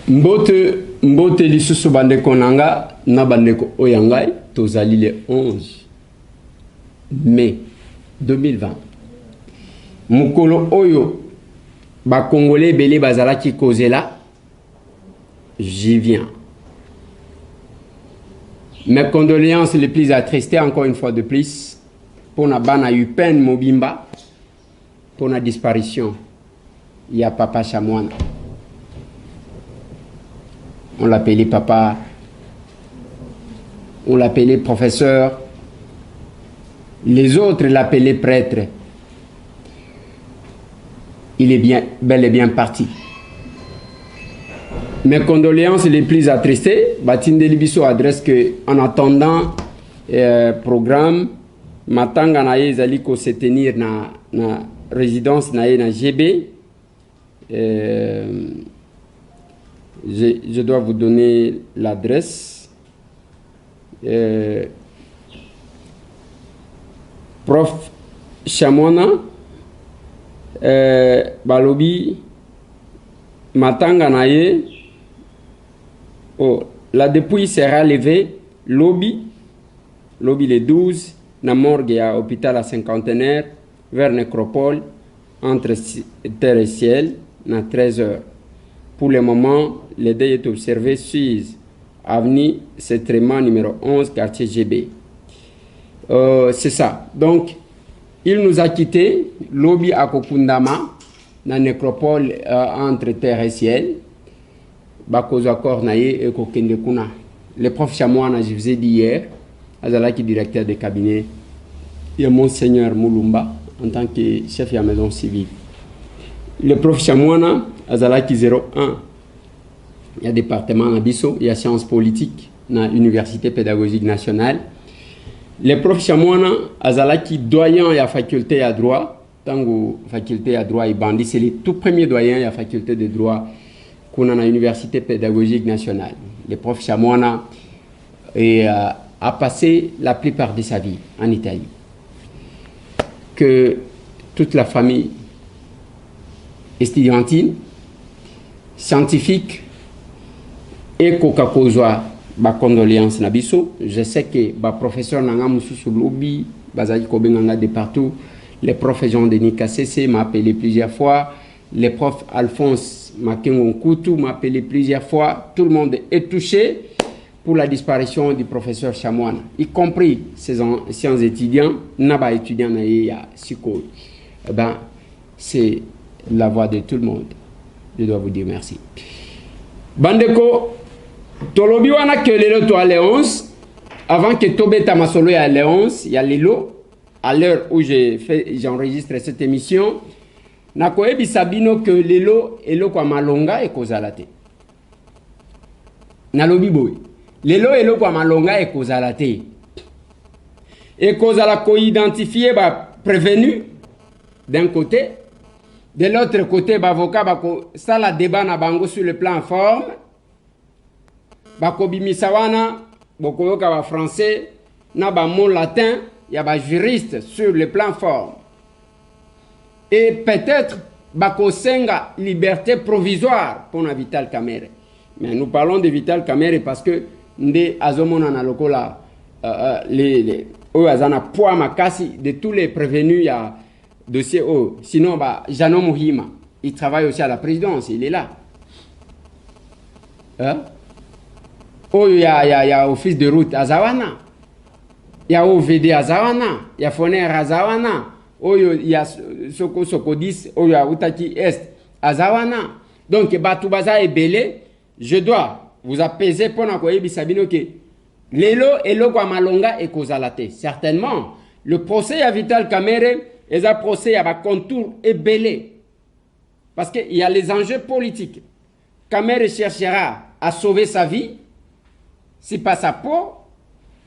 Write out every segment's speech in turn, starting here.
Mbote lisusu bandeko nanga na bandeko oyangai tozali le 11 mai 2020. Mukolo oyo ba Congolais belé bazalaki kozela, j'y viens. Mes condoléances les plus attristées encore une fois de plus pour na bana Upen Mobimba pour la disparition. Il y a Papa Chamouana. On l'appelait papa, on l'appelait professeur, les autres l'appelaient prêtre. Il est bien, bel et bien parti. Mes condoléances les plus attristées, Batinde Libiso adresse que en attendant programme, matanga na ezali ko se tenir na résidence na GB. Je dois vous donner l'adresse. Prof Chamona, Balobi, Matanga Naye. Oh, la dépouille sera levée, lobby les 12, na morgue à hôpital à cinquantenaire, vers nécropole, entre terre et ciel, na 13 heures. Pour le moment, le deuil est observé sur avenue Cétrément numéro 11, quartier GB. C'est ça. Donc, il nous a quittés, lobby à Kokundama, dans la nécropole entre terre et ciel. Bakozo Kornaye et Kokendekuna. Le prof Chamouana, je vous ai dit hier, Azalaki directeur de cabinet, et Monseigneur Moulumba, en tant que chef de la maison civile. Le prof Chamouana, Azalaki 01, il y a département à Bisso, il y a sciences politiques, dans l'Université pédagogique nationale. Le prof Chamouana, Azalaki doyen à faculté à droit, tango faculté à droit et bandit, c'est le tout premier doyen à la faculté de droit qu'on a à l'Université pédagogique nationale. Le prof Chamouana a passé la plupart de sa vie en Italie. Que toute la famille estudiantine, scientifique et Coca-Cola, ba condoléances nabiso. Je sais que ba professeur nanga mususu lobby, bazali kobenganga de partout. Les profs Jean-Denis Kassese m'a appelé plusieurs fois. Les profs Alphonse Makengon Koutou m'a appelé plusieurs fois. Tout le monde est touché pour la disparition du professeur Chamouana, y compris ses anciens étudiants, naba étudiants à Siko. Eh ben, c'est la voix de tout le monde. Je dois vous dire merci. Bandeko, Tolobi wana que lelo to à Léonce, avant que Tobeta Masolo à Léonce, il y a Lelo, à l'heure où j'enregistre cette émission, Nakoebi Sabino que Lelo elo kwa malonga e kozalate. Nalobi boy. Lelo elo kwa malonga e kozalate. E kozala ko identifier ba prévenu d'un côté. De l'autre côté, l'avocat va faire le débat na bango sur le plan forme. Bako bimisawana, boko yoka français, na ba mot latin, il y a ba juriste sur le plan forme. Et peut-être bako senga liberté provisoire pour na Vital Kamerhe. Mais nous parlons de Vital Kamerhe parce que nde azomona na lokola les azana poa makasi de tous les prévenus, il y a dossier oh, sinon bah Jano Mohima, il travaille aussi à la présidence, il est là. Hein? Oh, il y a office de route à Zawana, il y a OVD à Zawana, il y a Foner à Zawana, oh, il y a Soko 10, oh, il y a Utaki Est à Zawana. Donc Batoubaza est belé, je dois vous apaiser pour n'akoye bisabino que Lelo et Lokwa Malonga et Kozalate. Certainement, le procès à Vital Kamerhe et un procès à contour est belé. Parce qu'il y a les enjeux politiques. Kamerhe cherchera à sauver sa vie. C'est pas sa peau.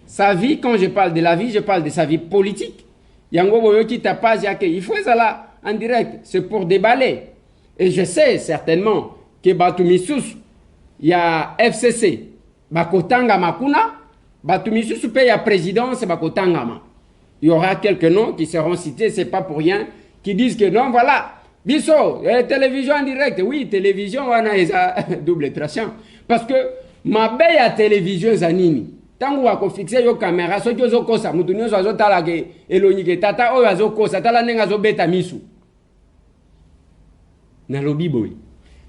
Sa vie, quand je parle de la vie, je parle de sa vie politique. Yango boyo qui tapage, il faut ça là en direct. C'est pour déballer. Et je sais certainement que Batumissus, il y a FCC. Bakotanga Makuna. Batumissus, il y a présidence Bakotanga Ma. Il y aura quelques noms qui seront cités, c'est pas pour rien, qui disent que non, voilà, Biso, télévision en direct, oui, télévision, on a double traction. Parce que ma belle à télévision, zanini. Tant qu'on va fixer yo caméra, so que zo kosa, mutu nyo zo tala ke eloni ke tata o zo kosa, tala nenga zo beta misu. Na lobi boy.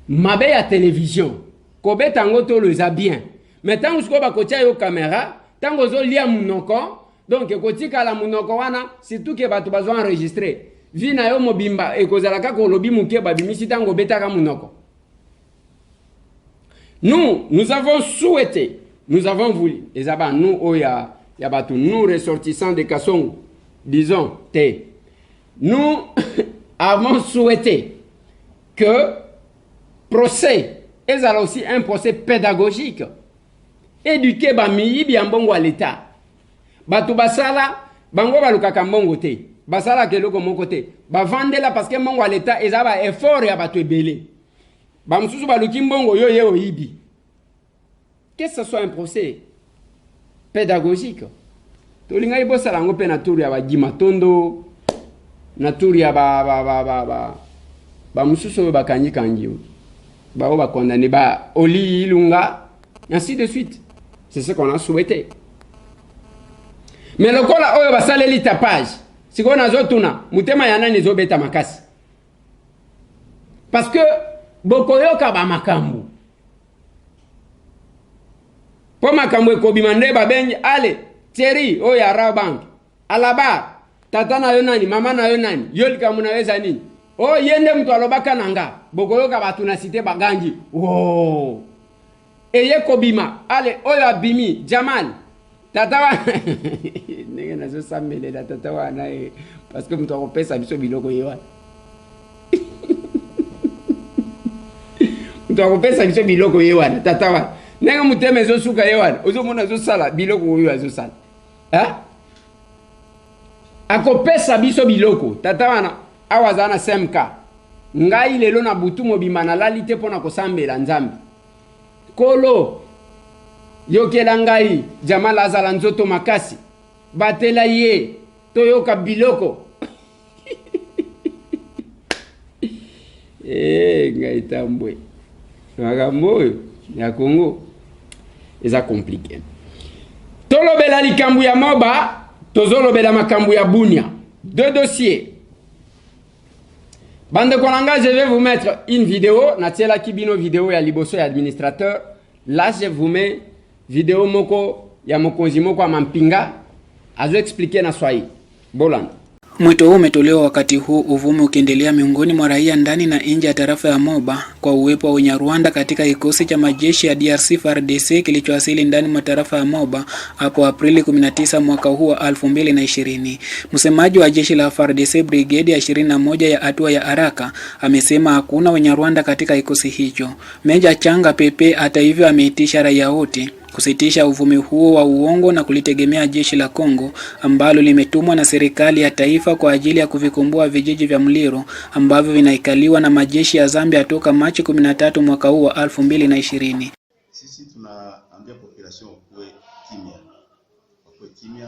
Ma belle à télévision, ko beta ngoto le za bien. Mais tant qu'on va kotia yo caméra, tant qu'on zo lia munoko, donc kotika la munoko wana, c'est tout que ba to besoin enregistrer. Vina yo mobimba e kozalaka ko lobi muke babimisi tango betaka munoko. Nous avons souhaité, nous avons voulu, et ça va nous oya ya batu nous ressortissants de Kasongo, disons te. Nous avons souhaité que procès et ça aussi un procès pédagogique éduquer ba miyibi ambongo à l'état. Batu basala bango balukaka mbongo te. Basala keloko mon côté. Ba vandela parce que mongo à l'état et ça va effort ya batu ebele. Ba msusu baluki mbongo yo ye oyibi. Que ce soit un procès pédagogique. Tolinga ibosala ngo pe na turu ya ba Gimatondo, na turu ya ba msusu ba kanyi kanji. Ba o ba condamné ba Oli Ilunga, ainsi de suite. C'est ce qu'on a souhaité. Mais le kola oyo basaleli tapage. Siko nazotuna mutema ya nani zobeta makasi. Parce que bokoyoka ba makambu. Po makambu ekobimande babenye ale Thierry oyo ara bank. Alaba tata na yo nani mama na yo nani yolika munaweza nini? Oh yende mtu alobaka nanga bokoyoka batu na cité baganji. Oh. Eye kobima ale oyo abimi Jamal tata wa nenge nazo sambele la tata wa na parce que mtu akopesa biso biloko yewa mtu akopesa biso biloko yewa tata wa nenge muteme zo suka yewa ozo mona zo sala biloko yewa zo sala ha akopesa biso biloko tata wana awazana semka ngai lelo na butu mobima na lalite pona kosambela nzambe kolo yokela ngai Jamal azala nzoto makasi batela ye toyoka biloko ngai tambwe makambo ya Congo eza compliqué tolobela likambu ya moba tozolobela makambu ya Bunia deux dossiers. Bande Konanga, je vais vous mettre une vidéo. Natiela Kibino vidéo ya liboso ya administrateur. Là, je vous mets vidéo moko ya mokonzi moko wa Mampinga. Azo expliquer na Swahili. Bolanda. Mwito huu umetolewa wakati huu uvumi ukiendelea miongoni mwa raia ndani na nje ya tarafa ya Moba kwa uwepo wa Wanyarwanda katika kikosi cha majeshi ya DRC FARDC kilichowasili ndani mwa tarafa ya Moba hapo Aprili 19 mwaka huu wa 2020. Msemaji wa jeshi la FARDC brigade ya 21 ya hatua ya haraka amesema hakuna Wanyarwanda katika kikosi hicho. Meja Changa Pepe hata hivyo ameitisha raia wote kusitisha uvumi huo wa uongo na kulitegemea jeshi la Kongo ambalo limetumwa na serikali ya taifa kwa ajili ya kuvikumbua vijiji vya Mliro ambavyo vinaikaliwa na majeshi ya Zambia toka Machi 13 mwaka huu wa 2020. Sisi tunaambia population kuwe kimya. Kuwe kimya.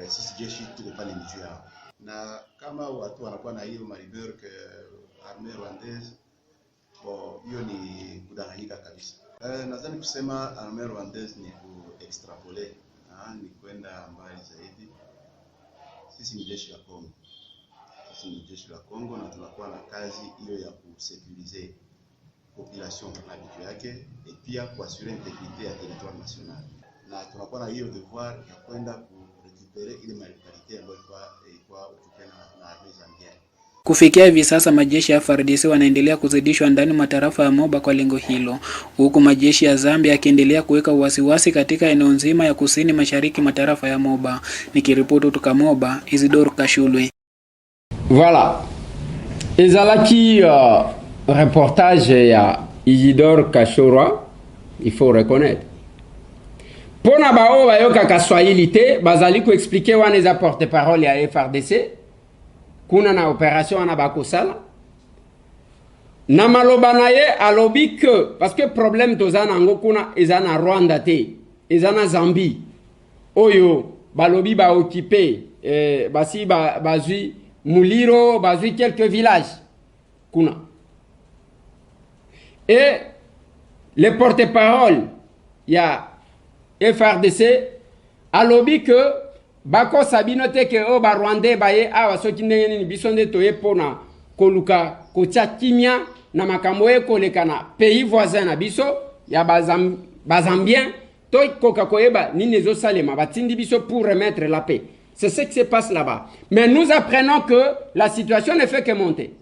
Sisi jeshi tuko pale mjuu yao. Na kama watu wanakuwa na hiyo malibeur que armée rwandaise, hiyo ni kudanganyika kabisa. Nadhani kusema armée rwandaise ni kuextrapole, ni kwenda mbali zaidi. Sisi ni jeshi la Kongo. Sisi ni jeshi la Kongo na tunakuwa na kazi hiyo ya kusécuriser population na vitu yake et puis kuassurer intégrité ya territoire national. Na tunakuwa na hiyo devoir ya kwenda kurecuperer ile malipalité ambayo ilikuwa occupée na armée zambienne. Kufikia hivi sasa majeshi ya FARDC wanaendelea kuzidishwa ndani mwa tarafa ya Moba kwa lengo hilo, huku majeshi ya Zambia yakiendelea kuweka wasiwasi katika eneo nzima ya kusini mashariki mwa tarafa ya Moba. Nikiripoti kutoka Moba, Isidore Kashulwe. Voilà. Ezalaki reportage ya Isidore Kashulwe, il faut reconnaître. Pona bao bayoka ka Swahili te, bazali ko expliquer wana za porte-parole ya FARDC. Kuna na opération ana bakosala na maloba na ye alobi que parce que problème tozana ngo kuna ezana Rwanda te ezana Zambie oyo balobi ba occuper basi bazui Muliro, bazui quelques villages. Kuna. Et le porte-parole, il y a FRDC, a lobby que bako sabinote ke o ba Rwandais baye awa soki ndenge ni bisonde toye pona koluka kotia kimia na makambo ekoleka na pays voisin na biso ya bazambien to koka koyeba nini ezosalema batindi biso pour remettre la paix. C'est ce qui se passe là-bas. Mais nous apprenons que la situation ne fait que monter.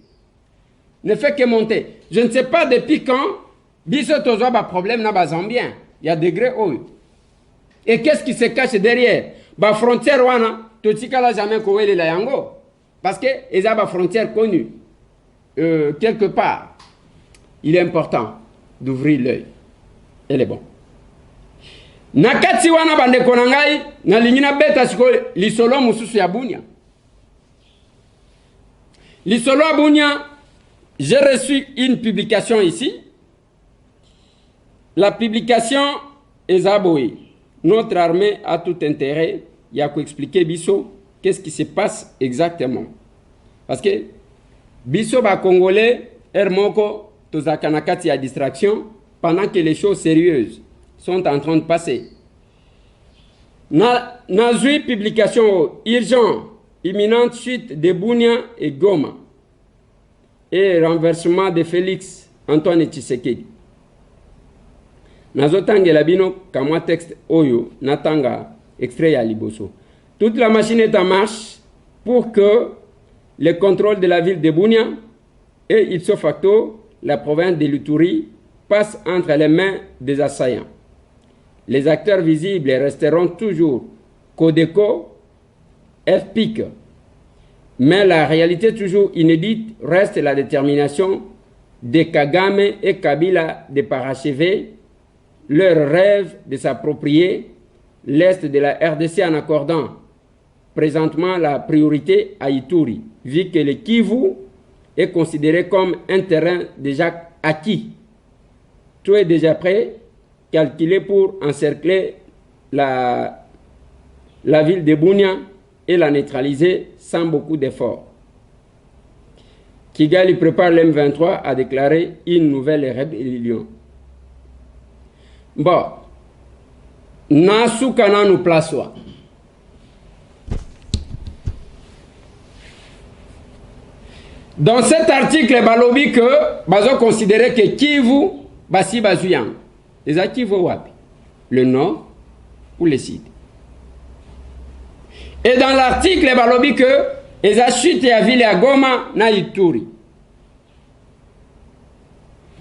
Ne fait que monter. Je ne sais pas depuis quand biso tozo ba problème na bazambien. Il y a degré haut. Et qu'est-ce qui se cache derrière? Ba frontière wana totika la jamais kowele la yango parce que eza ba frontière connue. Quelque part, il est important d'ouvrir l'œil. Elle est bon. Nakati wana bande konangai na lingina beta siko lisolo mususu ya Bunia. Lisolo ya Bunia, j'ai reçu une publication ici. La publication est aboyée. Notre armée a tout intérêt. Il y a qu'à expliquer Bisso qu'est-ce qui se passe exactement. Parce que Bisso ba Congolais, Hermoko, Tozakanakati a distraction pendant que les choses sérieuses sont en train de passer. Nazui publication urgent, imminente chute de Bunia et Goma et renversement de Félix Antoine Tshisekedi. Nazotangela bino kamwa texte oyo natanga extrait ya liboso. Toute la machine est en marche pour que le contrôle de la ville de Bunia et ipso facto la province de l'Ituri passe entre les mains des assaillants. Les acteurs visibles resteront toujours Codeco, FPIC. Mais la réalité toujours inédite reste la détermination de Kagame et Kabila de parachever leur rêve de s'approprier l'Est de la RDC en accordant présentement la priorité à Ituri, vu que le Kivu est considéré comme un terrain déjà acquis. Tout est déjà prêt, calculé pour encercler la ville de Bunia et la neutraliser sans beaucoup d'efforts. Kigali prépare l'M23 à déclarer une nouvelle rébellion. Bon, Nasu kana nous place. Dans cet article, balobi que bazo considérer que Kivu basi bazuyang. Les Kivu wapi? Le nord ou le sud? Et dans l'article, balobi que les chute ya ville ya Goma na Ituri.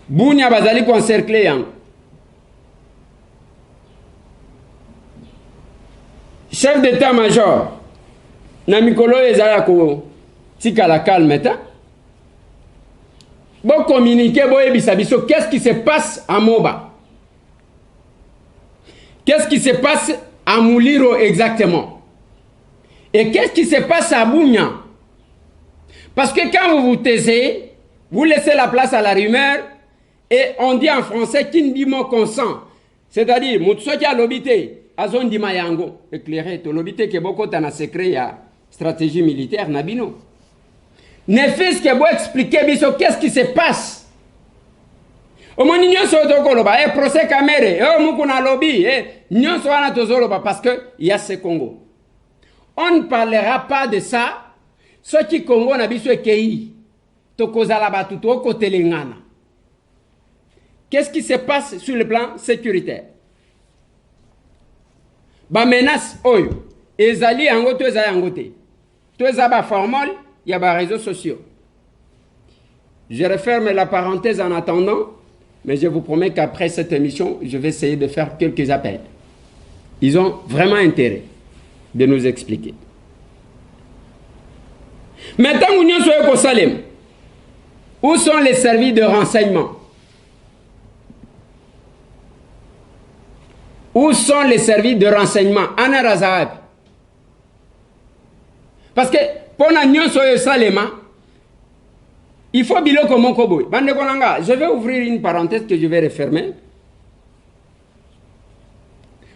Bunia bazali encercler yang. Chef d'état-major, na mikolo ezala ko tika la calme ta. Bon communiquer, bon ebisa biso, qu'est-ce qui se passe à Moba? Qu'est-ce qui se passe à Muliro exactement? Et qu'est-ce qui se passe à Bunia? Parce que quand vous vous taisez, vous laissez la place à la rumeur et on dit en français qui ne dit mot consent. C'est-à-dire, Mutsoki a l'obité. Azon di mayango éclairé to lobité que beaucoup tana secret ya stratégie militaire nabino. Ne fais-ce que vous expliquer biso qu'est-ce qui se passe. Au moins nyonso tokoloba procès caméré mukuna lobby nyonso wana tozoloba parce que il y a ce Congo. On ne parlera pas de ça ce qui Congo na biso ekei tokozala batu to kotelengana. Qu'est-ce qui se passe sur le plan sécuritaire? Ba menace oyo ezali yango to ezali yango te to ezaba formol ya ba réseaux sociaux. Je referme la parenthèse en attendant, mais je vous promets qu'après cette émission je vais essayer de faire quelques appels. Ils ont vraiment intérêt de nous expliquer. Maintenant union soyo ko Salem, où sont les services de renseignement? Où sont les services de renseignement? Parce que pour nous Salema, il faut bilo comme Koboy. Je vais ouvrir une parenthèse que je vais refermer.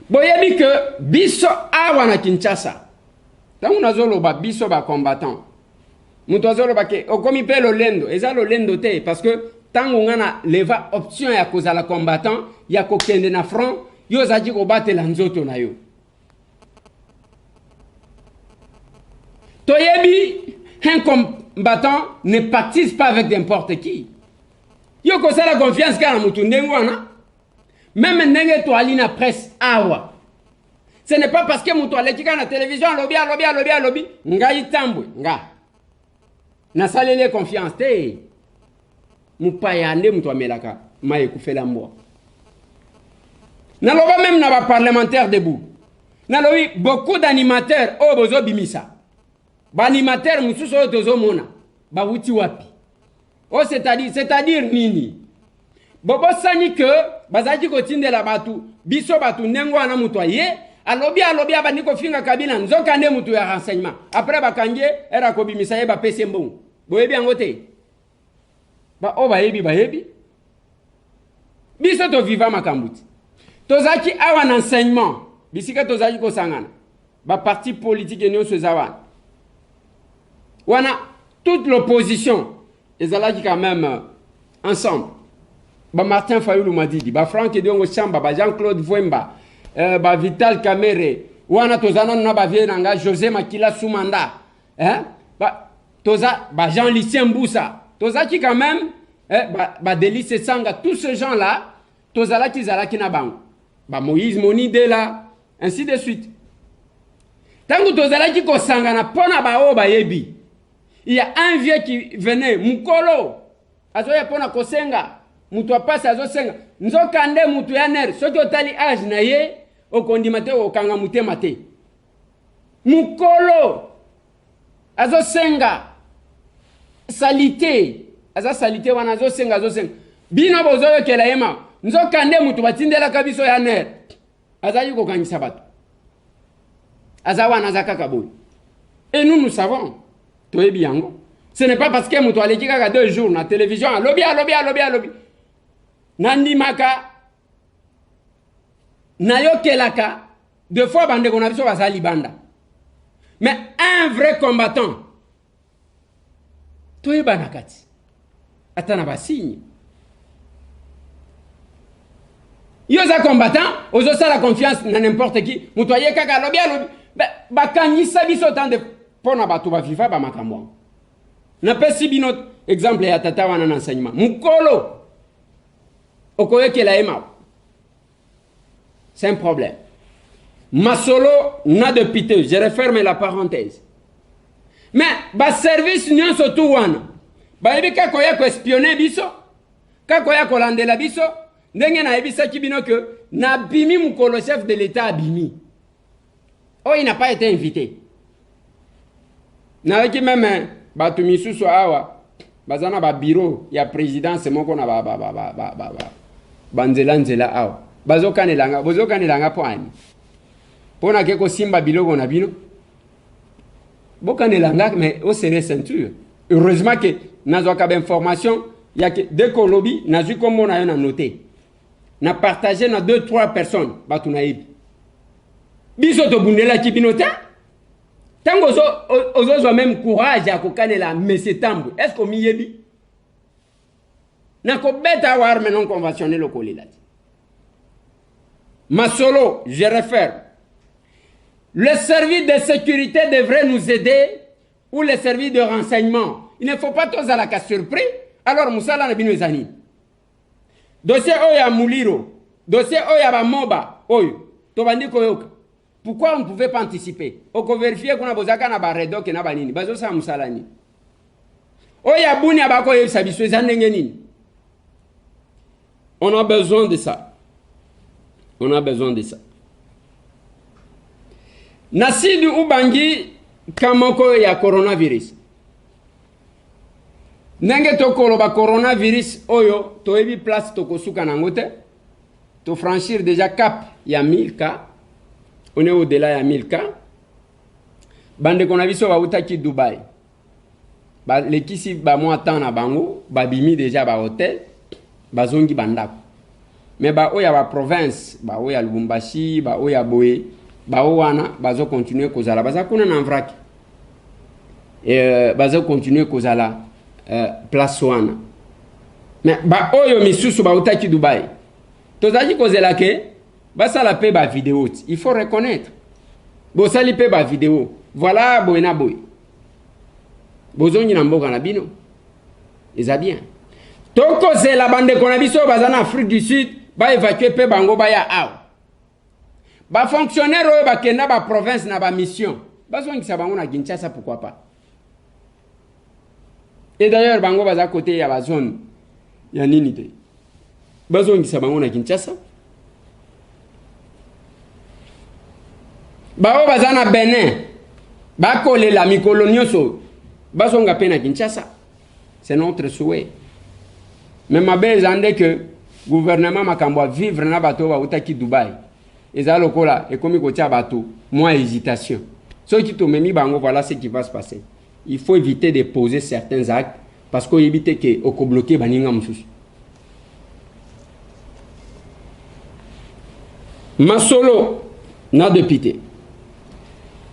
Boyebi que biso awana Kinshasa. Tant on a zolo ba biso ba combattant. mutu azoloba ke okomi mpe lolendo eza lolendo te parce que ntango nga na leva option ya kozala combattant ya kokende na front yo ozalaki kobatela nzoto na yo toyebi un combattant ne pactise pas avec n'importe qui yo kosala confiance kaka na mutu ndenge wana même ndenge toali na presse awa ce n'est pas parce que mutu aleki kaka na télévision alobi ngai tambwe nga nasaleli confiance te mupaya nde mutu amelaka mai ekufela mbwa naloba même na baparlementaire debout nalobi beaucoup d'animateurs oyo bozobimisa baanimateur mosusu oyo tozomona bawuti wapi o c'est-à-dire nini bobosani ke bazalaki kotindela batu biso batu ndenge wana mutu aye alobi abandi kofinga kabila nzoka nde mutu ya renseignement après bakangie era kobimisa ye bapese mbongo boyebi yango te o bayebi biso toviva makambo ti tozalaki awa na enseignement bisika tozalaki kosangana baparti politique nyonso eza wana toute l'opposition ezalaki quand même ensemble Martin Fayulu Madidi Franck Ediongo Chamba Jean-Claude Vwemba Vital Kamere wana tozana na bavie nanga José Makila Soumanda toza Jean Lucien Mboussa tozaki quand même Délice Sanga tous ces gens là tozalaki zalaki na bango Moïse Monide là ainsi de suite tango tozalaki kosangana pona bao bayebi il y a un vieux qui venait mukolo azoya pona kosenga mutu apasa azosenga nzokande mutu ya ner soki otali age na ye okondima te okanga mutema te mukolo azosenga salite salite wana azosenga bino bozoyokela yema nzokande mutu batindelaka biso ya ner azali kokangisa bato azawana azakaka boy et nous savons toyebi yango ce n'est pas parce que mutu aleki kaka 2 jours na télévision alobi nandimaka nayokelaka deux fois bandeko na biso bazali banda mais un vrai combattant toyebana kati ata na basigne yo za combattant ozosala confiance na n'importe qui mutu aye kaka alobi bakangisa biso tande pona bato baviva bamakambo napesi bino exemple ya tata wana na enseignement mukolo okoyekela ema c'est un problème masolo na de pité je referme la parenthèse mais service nyonso tu wana bayebi kako ya koespionner biso kako ya kolandela biso ndenge na yebisaki bino que na bimi mukolo chef de l'état abimi il n'a pas été invité na ki même batu misusu awa bazana ba bureau ya présidence moko na banzela awa bozokanelanga poani pona ke ko simba biloko na bino bokanelanga mais au serré ceinture heureusement que nazwaka ba information ya que dès que lobby nazwi kombo na yo na noter na partager na 2-3 personnes batu na yebi biso to bundela ki bino ta tango ozo même courage ya kokanela monsieur Tambwe est-ce que miyebi na ko beta war mais non conventionnel au kolela masolo je réfère le service de sécurité devrait nous aider ou le service de renseignement il ne faut pas tous à la cas surpris alors musala na bino ezani dossier oya muliro dossier oya ba moba oyo to bandi koyoka. Pourquoi on ne pouvait pas anticiper? On peut vérifier qu'on a besoin de ba redo ke na banini. Bazo sa musalani. Oya buni abako yebisa biso ezanenge nini? On a besoin de ça. On a besoin de ça. Nasidu ubangi kamoko ya coronavirus. Nenge tokolo ba coronavirus oyo toyebi place tokosuka nango te. To franchir déjà cap ya 1000 cas. On est au-delà ya 1000 cas. Bande qu'on a vu sur Bautaki Dubaï. Les qui si ba moi temps na bango, ba bimi déjà ba hôtel, ba zongi bandako. Mais ba oya ba province, ba oya Lubumbashi, ba oya Boé, ba owana bazo continuer kozala baza kuna na vrac. bazo continuer kozala place wana. Mais ba oyo misusu ba utaki Dubaï. Tozaki kozela ke basala pe ba vidéo. Il faut reconnaître. Bo sali pe ba vidéo. Voilà boena boy. Bozongi na mboka na bino. Eza bien. Toko zela bande kona biso bazana Afrique du Sud ba évacuer pe bango ba ya aw. Ba fonctionnaire oyo ba kenda ba province na ba mission. Bazongi sa bango na Kinshasa pourquoi pas. Et d'ailleurs bango baza côté ya ba zone ya nini te. Bazongi sa bango na Kinshasa. Bao bazana Benin. Ba kole la mikolo nyonso. Bazonga pe na Kinshasa. C'est notre souhait. Mais ma belle zande que gouvernement makambo vivre na bato ba utaki Dubaï. Eza lokola et comme ko tia bato, moi hésitation. Ce qui te memi bango voilà ce qui va se passer. Il faut éviter de poser certains actes parce qu'on évite que oko bloquer baninga mususu. Masolo na député.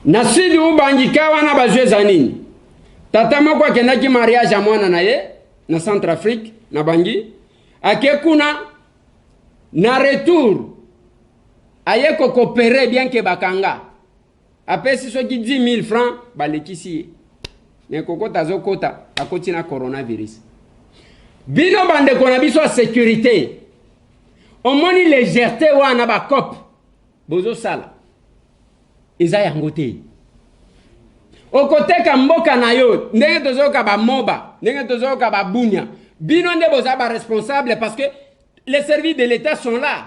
Na sidi ubangika wana bazwe zanini. Tata moko akendaki mariage ya mwana na ye na Centrafrique na bangi akekuna na retour aye ko coopérer bien que bakanga apesi soki 10 000 francs balekisi ne kokota zokota akoti na coronavirus bino bande kona biso sécurité omoni légèreté wana ba cop bozo sala eza yango te okoteka mboka na yo ndenge tozoka ba moba ndenge tozoka ba bunya bino nde boza ba responsable parce que les services de l'état sont là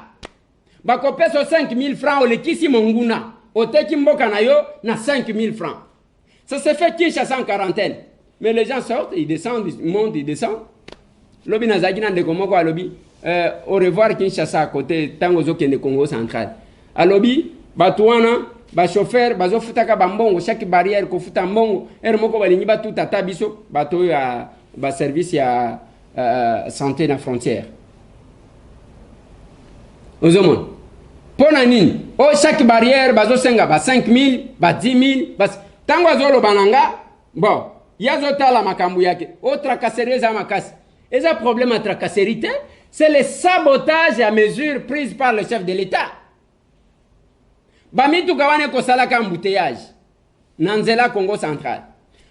ba kopeso 5 000 francs au lekisi monguna oteki mboka na yo na 5 000 francs ça se fait Kinshasa en quarantaine mais les gens sortent ils descendent ils montent ils descendent lobi nazaki na ndeko moko alobi au revoir Kinshasa à côté tango zokende Congo central alobi batuana ba chauffeur bazo futaka bambongo chaque barrière ko futa mbongo moko balingi batu tata biso bato ya ba service ya santé na frontière ozomon pona nini o chaque barrière bazo senga ba 5 000 ba 10 000 bas tango azolo bananga bon yazo tala makambu yake o tracasserie za makasi eza problème à tracasserie c'est le sabotage à mesure prise par le chef de l'État. Bamitu kawane kosala ka embouteillage nanzela Congo central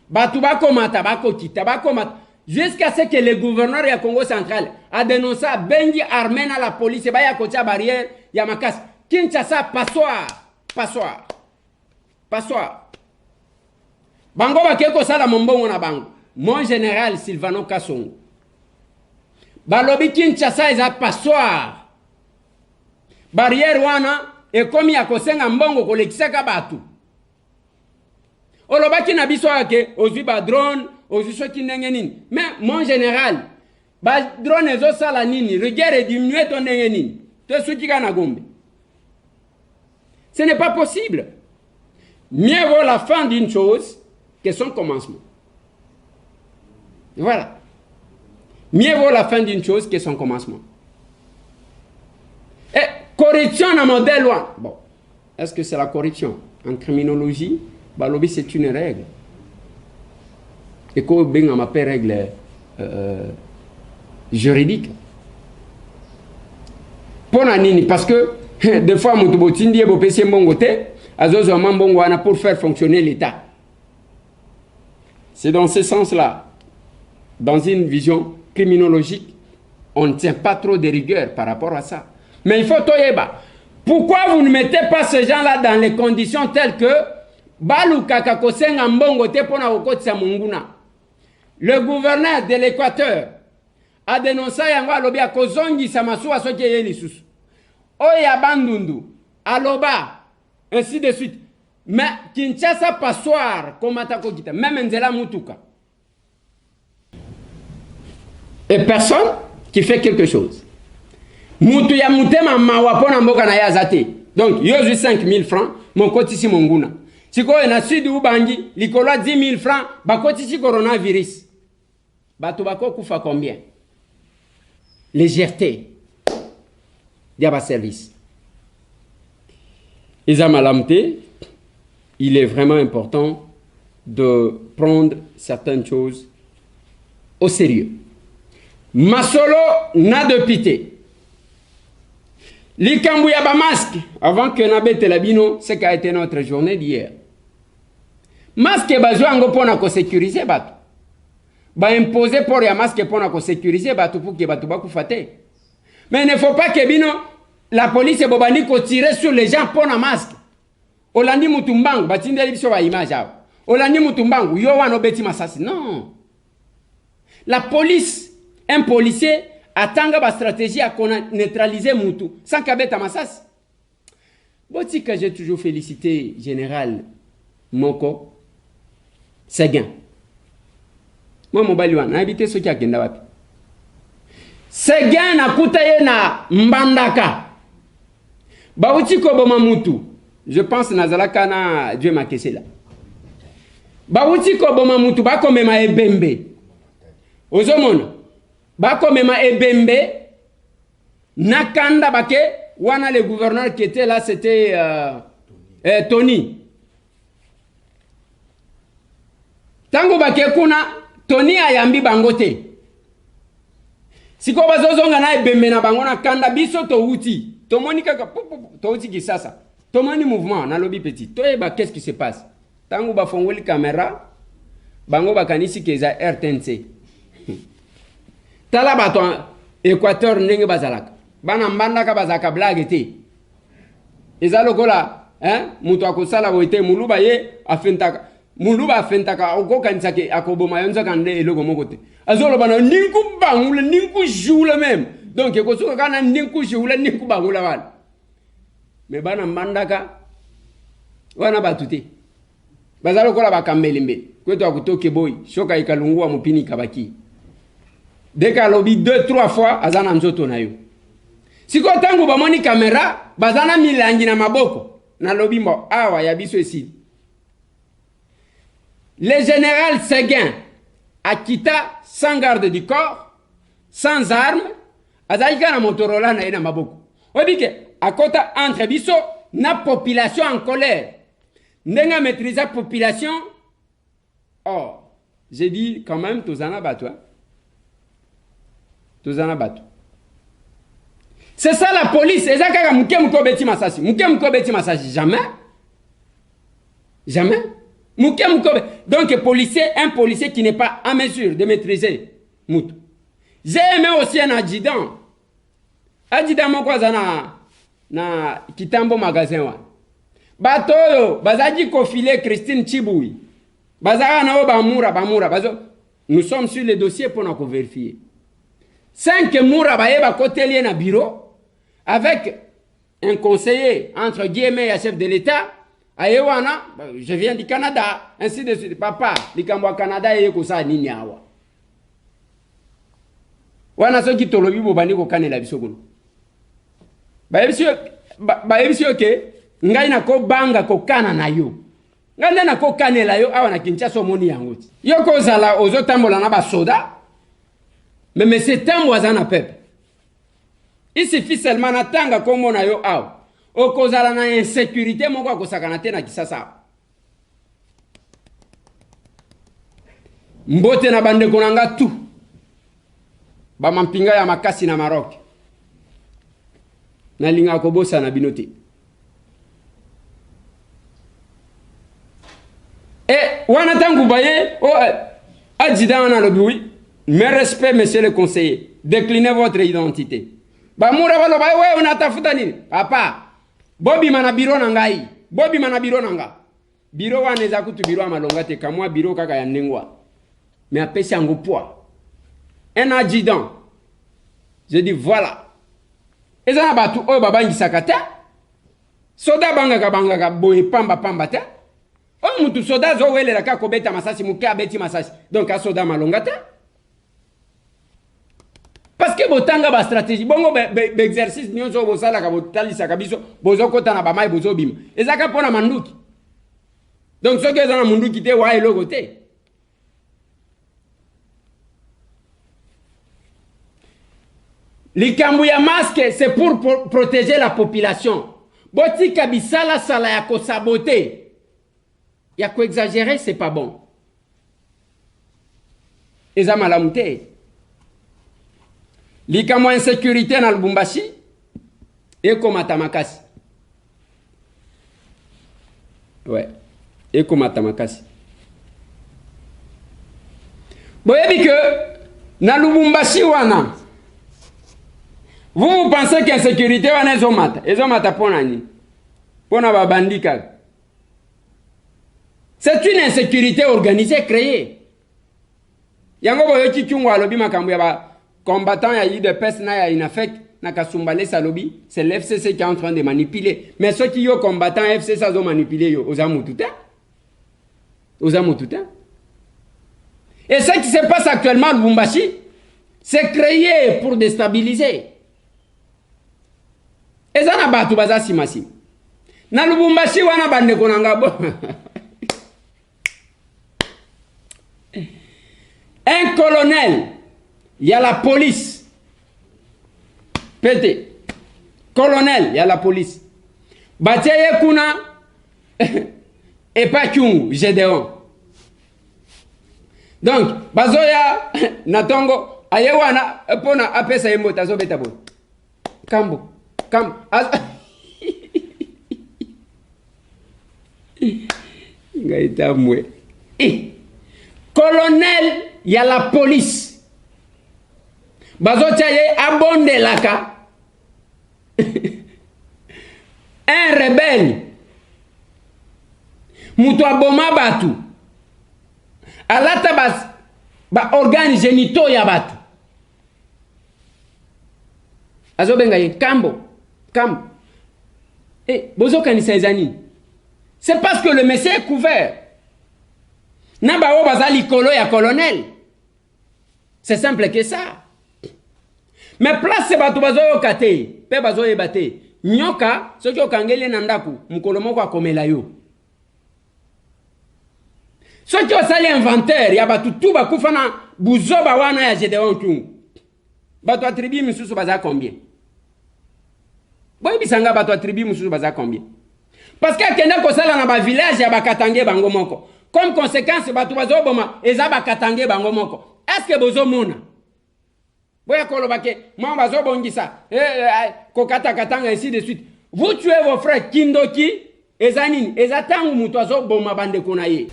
batu bakomata bakokita bakomata jusqu'à ce que le gouverneur ya Congo central a dénoncé bengi armée na la police ba ya kotia barrière ya makasi Kinshasa passoire bango bakeko sala mombongo na bango mon général Silvano Kasongo balobi Kinshasa eza passoire barrière wana et comme ya kosenga mbongo kolekisaka batu olobaki na biso ake ozwi ba drone ozwi soki ndenge nini mais mon général ba drone ezo sala nini regard diminuer ton ndenge nini to soki kana gombe ce n'est pas possible. Mieux vaut la fin d'une chose que son commencement. Voilà. Mieux vaut la fin d'une chose que son commencement. Et corruption dans mon modèle loin. Bon, est-ce que c'est la corruption? En criminologie, balobi c'est une règle. Et qu'on benga ma règle juridique. Pour nini parce que des fois mon tubotindi e bopesi mbongo te azozo mbongo wana pour faire fonctionner l'État. C'est dans ce sens-là, dans une vision criminologique, on ne tient pas trop de rigueur par rapport à ça. Mais il faut toyeba. Pourquoi vous ne mettez pas ces gens-là dans les conditions telles que baluka kakosenga mbongo te pona okotisa munguna. Le gouverneur de l'Équateur a dénoncé yango alobi akozongi samasuwa soki yeli susu. Oya bandundu aloba ainsi de suite. Mais Kinshasa passoire komata kokita même nzela mutuka. Et personne qui fait quelque chose. Mutu ya mutema mawa pona mboka na yazate. Donc yozu 5 000 francs mon kotisi monguna. Siko na sud ubangi likolo 10 000 francs bakotisi coronavirus. Bato bako kufa combien? Légèreté. Diaba service. Isa malamte, il est vraiment important de prendre certaines choses au sérieux. Masolo n'a de pitié. Likambu ya ba masque avant que nabete labino, ce qui a été notre journée d'hier. Masque bazwa ngo pona ko sécuriser batu. Ba imposer pour ya masque pona ko sécuriser batu pour que batu ba kufate. Mais il ne faut pas que bino la police et bobani ko tirer sur les gens pona masque. Olandi mutumbangu batindeli biso ba image awo. Olandi mutumbangu yo wana obeti masasi. Non. La police, un policier attanga ba stratégie à neutraliser mutu sans kabeta masasi. Boti que j'ai toujours félicité général Moko Seguin. Moi mobali wana habité soki akenda wapi. Seguin na kutaye na Mbandaka. Ba uti ko boma mutu. Je pense nazalaka na Dieu m'a cassé là. Ba uti ko boma mutu ba ko mema ebembe. Ozomona ba ko mema ebembe nakanda bake wana le gouverneur qui était là c'était Tony. Tango bake kuna Tony ayambi bangote. Siko bazozonga na ebembe na bango na kanda biso to uti. Tomoni kaka to uti kisasa. Tomoni mouvement na lobby petit. Toyeba qu'est-ce qui se passe? Tango ba fongoli caméra bango bakanisi keza RTNC. Tala bato Équateur ndenge bazalaka. Bana Mbandaka bazaka blague te. Ezalo kola, mutu akosala boite muluba ye afentaka. Muluba afentaka okokanisa ke akoboma yonza kande eloko moko te. Azolo bana ninku bangula ninku joule même. Donc ekosuka kana ninku joule ninku bangula wana. Mais bana Mbandaka wana batute. Bazalo kola bakambelembe. Kweto akutoke boy, shoka ikalungua mupini kabaki. Dès qu'à lobby 2-3 fois, azana nzoto na yo. Siko tangu bamoni caméra, bazana milangi na maboko. Na lobby mo, awa ya biso ici. Le général Seguin akita sans garde du corps, sans armes, azaika na Motorola na ena maboko. Obike, akota entre biso na population en colère. Nenga maîtriser la population. Oh, j'ai dit quand même, tozana batwa. C'est ça la police. Ezaka muke muko beti masasi. Muke muko beti masasi. Jamais. Jamais. Muke muko. Donc un policier qui n'est pas en mesure de maîtriser mutu. J'ai aimé aussi un adjudant. Adjudant moko na Kitambo magasin wa. Batoyo bazaji kofile Christine Chiboui. Bazara na bamura. Bazo. Nous sommes sur le dossier pour nous vérifier. 5 moura baeba côté na bureau avec un conseiller entre guillemets et chef de l'État ayewana je viens du Canada ainsi de suite papa likambo Canada yeko sa nini awa wana soki tolobi bobani ko kanela biso kuno baebisio ke ngai na ko banga ko kana na yo ngai na ko kanela yo awa na Kinshasa moni yango yo ko zala ozotambola na ba soda. Mais c'est un voisin à peuple. Il suffit seulement d'atteindre comme on a eu à. Au cause de l'insécurité, mon gars, que ça canate na kisasa. Mbote na bande konanga tout. Ba mampinga ya makasi na Maroc. Na linga kobosa na binote. Et wana tangu baye o adjudant na lobi. Mes respects, monsieur le conseiller. Déclinez votre identité. Bamura balo ba we unatafuta nini? Papa. Bobi mana biro na ngai. Bobi mana biro na nga. Biro waneza kutu biro amalonga te kamwa biro kaka ya ndengwa. Mais apesi yango poids. Un adjudant. Je dis voilà. Ezana batu oyo babangisa te. Soda banga boye pamba te. O mutu soda zo wele la ka kobeta masasi muka beti masasi. Donc a soda malonga te. Parce que botanga ba stratégie bongo exercice nyonso bosala ka botalisa kabiso bozo kota na ba mai bozo bima ezaka pona manduki donc ce que za manduki te wa eloko te likambu ya masque c'est pour protéger la population botika bisala sala ya ko saboter Ya ko exagérer, c'est pas bon. Eza malamu te. Likambo insécurité na Lubumbashi ekomata makasi. Ouais. Ekomata makasi. Boyebi que na Lubumbashi wana, vous pensez qu'insécurité wana ezomata pona ni? Pona babandika. C'est une insécurité organisée créée. Yango boyo chichungu alobi makambo ya ba combattant ya UDPS na ya Inafek na Kasumbale Salobi, c'est l'FCC qui est en train de manipuler. Mais ceux qui yo combattant FCC ça zo manipuler yo ozamututa. Ozamututa. Et ce qui se passe actuellement à Lubumbashi, c'est créé pour déstabiliser. Et ça n'a pas tout baza simasi. Na Lubumbashi wana bande konanga bo. Un colonel, il y a la police. Pété. Colonel, il y a la police. Batiaye kuna et pas Kyungu, Gédéon. Donc, bazoya natongo ayewana pona apesa yembo tazo betabo. Kambo. Ngaita mwe. Colonel, il y a la police. Bazotiaye abonde laka. Un rebelle. Mutwa boma batu. Alata ba organe génitaux ya batu. Azo bengaye kambo. Bozo kanisa ezani. C'est parce que le monsieur est couvert. Naba o bazali kolo ya colonel. C'est simple que ça. Mais place batu bazo kate, pe bazo ebate. Nyoka soki okangeli na ndaku, mukolo moko akomela yo. Soki osali inventaire ya batu tu bakufa na buzoba wana ya Gédéon Kyungu. Batu atribi misusu baza combien? Boy bisanga batu atribi misusu baza combien? Parce que kenda ko sala na ba village ya bakatange bango moko. Comme conséquence batu bazo boma eza bakatange bango moko. Est-ce que bozo mona? Boya kolobake moi bazo bongisa kokata katanga ainsi de suite. Vous tuez vos frères Kindoki ezanini ezatangu mutu azo boma bande konaye.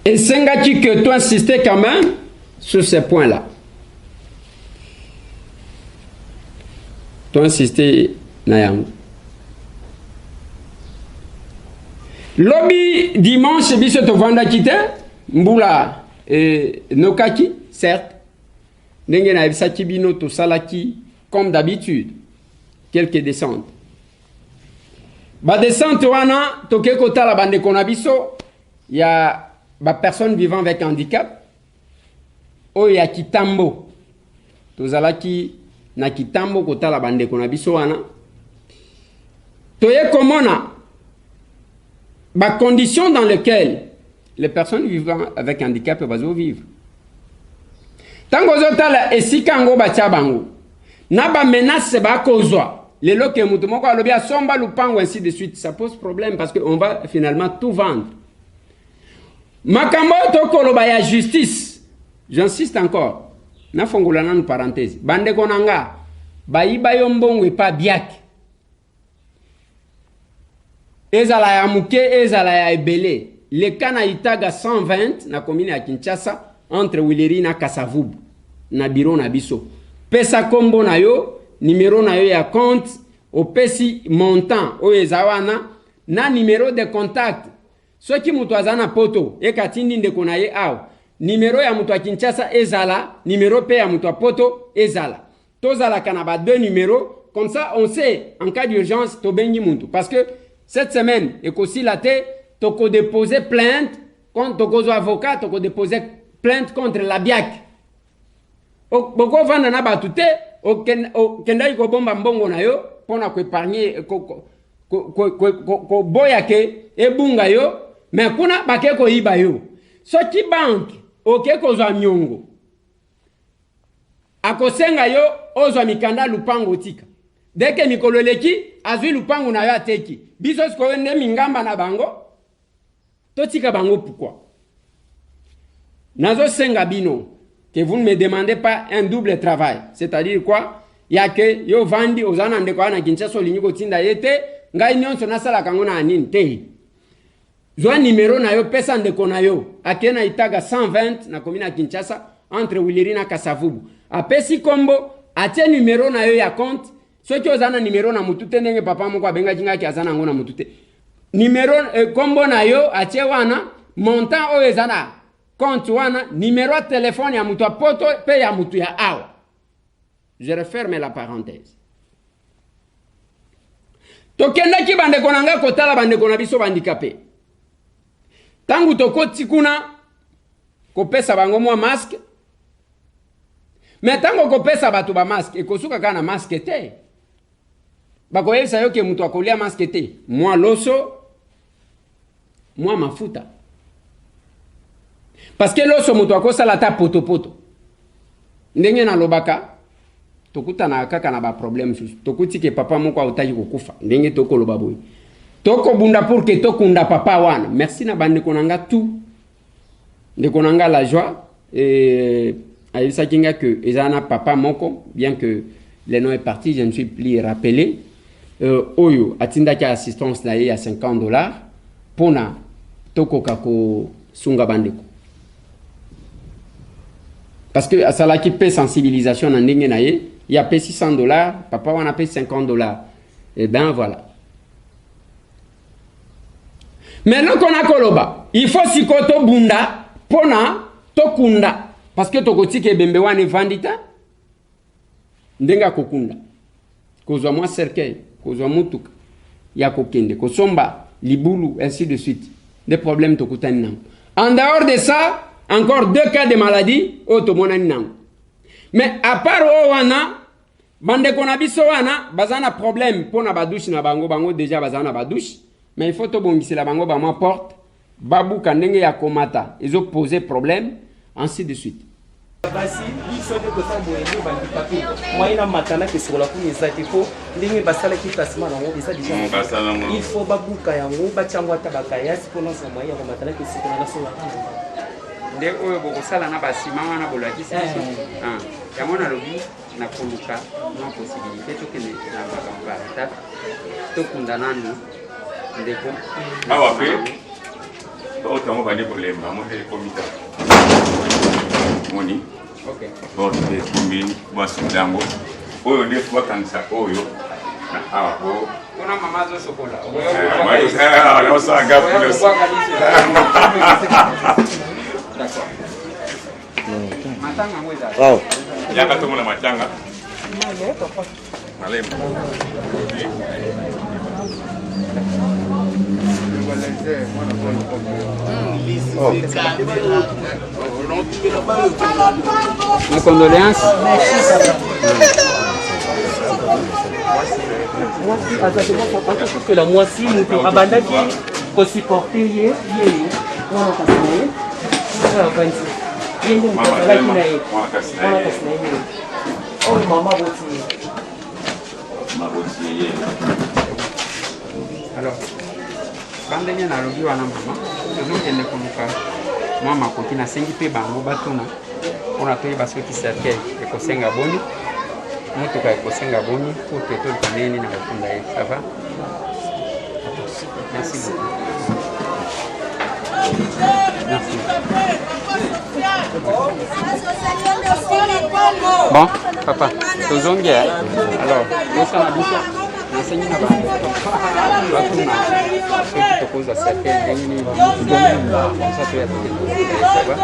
Et Sengati que toi insistais quand même sur ces points-là. Toi insistais Nayang. Lobby dimanche biso to vanda kite mbula nokaki certes ndenge na bisaki bino to salaki comme d'habitude quelques descentes. Ba descente wana toke kota la bande konabiso ya ba personne vivant avec handicap o ya kitambo tozalaki na kitambo kota la bande konabiso wana toye komona ba conditions dans lesquelles les personnes vivant avec handicap peuvent vivre. Tango zotala esika ngo batia bango na ba menace ba kozwa lelo ke mutu moko alobi asomba lupango ainsi de suite, ça pose problème parce que on va finalement tout vendre. Makambo to koloba ya justice, j'insiste encore, na fongola nanu parenthèse, bande konanga ba iba yo mbongo pa biak ezala ya muke ezala ya ebele le kana itaga 120 na commune ya Kinshasa entre Wileri na Kasavubu na bureau na biso pesa kombo na yo numéro na yo ya compte opesi montant o ezawana na numéro de contact soki mutu azana poto ekatindi ndeko na ye aw numéro ya mutu a Kinshasa ezala numéro pe ya mutu a poto ezala tozala kana ba deux numéros comme ça on sait en cas d'urgence to bengi muntu parce que cette semaine, et aussi la tête, tu as déposé plainte contre ton avocat, tu as déposé plainte contre la BIAC. Beaucoup vont en abattre, au Kenda y bomba mbongo na yo, pour na épargner, ko boyake, e bunga yo, mais kuna bake ko iba yo. So ki bank, ok ko zo myongo. Akosenga yo, ozo mikanda lupango tika. Deke mikololeki, azui lupango na yo ateki. Biso sko ende mingamba na bango. Totika bango pourquoi? Nazo senga bino que vous ne me demandez pas un double travail. C'est-à-dire quoi? Il y a que yo vandi ozana ndeko na Kinshasa linyuko tinda yete ngai nyonso nasala kango na anine te. Zwa numéro na yo pesa ndeko na yo akena itaga 120 na komina Kinshasa entre Wiliri na Kasavubu. Apesi kombo atie numéro na yo ya compte. Soki ozana numéro na mutute ndenge papa moko abenga jinga ki azana ngo na mutute. Numéro kombo na yo atie wana montant o ezana compte wana numéro de téléphone ya mutu poto pe ya mutu ya awa. Je referme la parenthèse. Tokenda ki bande konanga kotala bande kona biso bandicapé. Tangu tokoti kuna kopesa bango mwa masque. Mais tango kopesa batu ba masque ekosuka kana masque te. Bako yesa yo ke mutu akolia masque te. Mwa loso, mwa mafuta. Parce que loso mutu akosala ta poto poto. Ndenge na lobaka tokuta na kaka na ba problème susu. Tokuti ke papa moko autaji kukufa. Ndenge toko loba boy. Toko bunda pour que tokunda papa wana. Merci na bande konanga tout. De konanga la joie et Aïssa Kinga que ezana papa moko bien que le nom est parti, je ne suis plus rappelé. Oyo atinda ki assistance na ye à $50 pona toko kako sunga bandeko. Parce que asala ki paie sensibilisation na ndenge na ye, il y a paie $600, papa wana paie $50. Et ben voilà. Maintenant qu'on a koloba, il faut sikoto bunda pona tokunda parce que tokotike bembe wane vandita ndenga kokunda. Kozwa mwa cercueil, kozwa mutuka ya kokende, kosomba libulu ainsi de suite. Des problèmes tokutani nango. En dehors de ça, encore 2 cas de maladie otomonani nango. Mais à part wana bande kona biso wana bazana problème pona badouche na bango déjà bazana badouche. Mais il faut que vous la bango ba ma porte, babu kandenge ya komata, ils ont posé problème, ainsi de suite. Basi biso de kota boyendo bandikapi moyena matana ke sola ku ezati ko ndenge basala ki placement nango eza déjà il faut babuka yango bachangwa tabaka ya sipono sa moya ko matana ke sikona na sola nde oyo bokosala na basima wana bolakisi ya mona lobi na koluka na possibilité to kene na bakamba ta to kundanani ndeko awa pe otango bande problème amo te komita moni okay bon de kumbi basudango oyo nde kwa kanisa oyo na awa ko kuna mama zo sokola oyo no sa gap plus d'accord matanga mweza oh yaka to mona matanga malema mes condoléances. que la moitié nous abandaki ko supporter ye wana kasinaye wana kanzi yende mtakala kinaye wana kasinaye oh mama boti ye alors bandenya na lobi wana mama tozokende koluka mwa makoti na sengi mpe bango batuna mpona toyeba soki cercueil ekosenga boni motuka ekosenga boni po te toluka neni na kokunda ye ça va. Merci beaucoup. Merci. Bon, papa, tozongi alors yosala biso nasengi na bango batuna soki tokozwa cercueil ndenge nini komsa toya tokende ça va.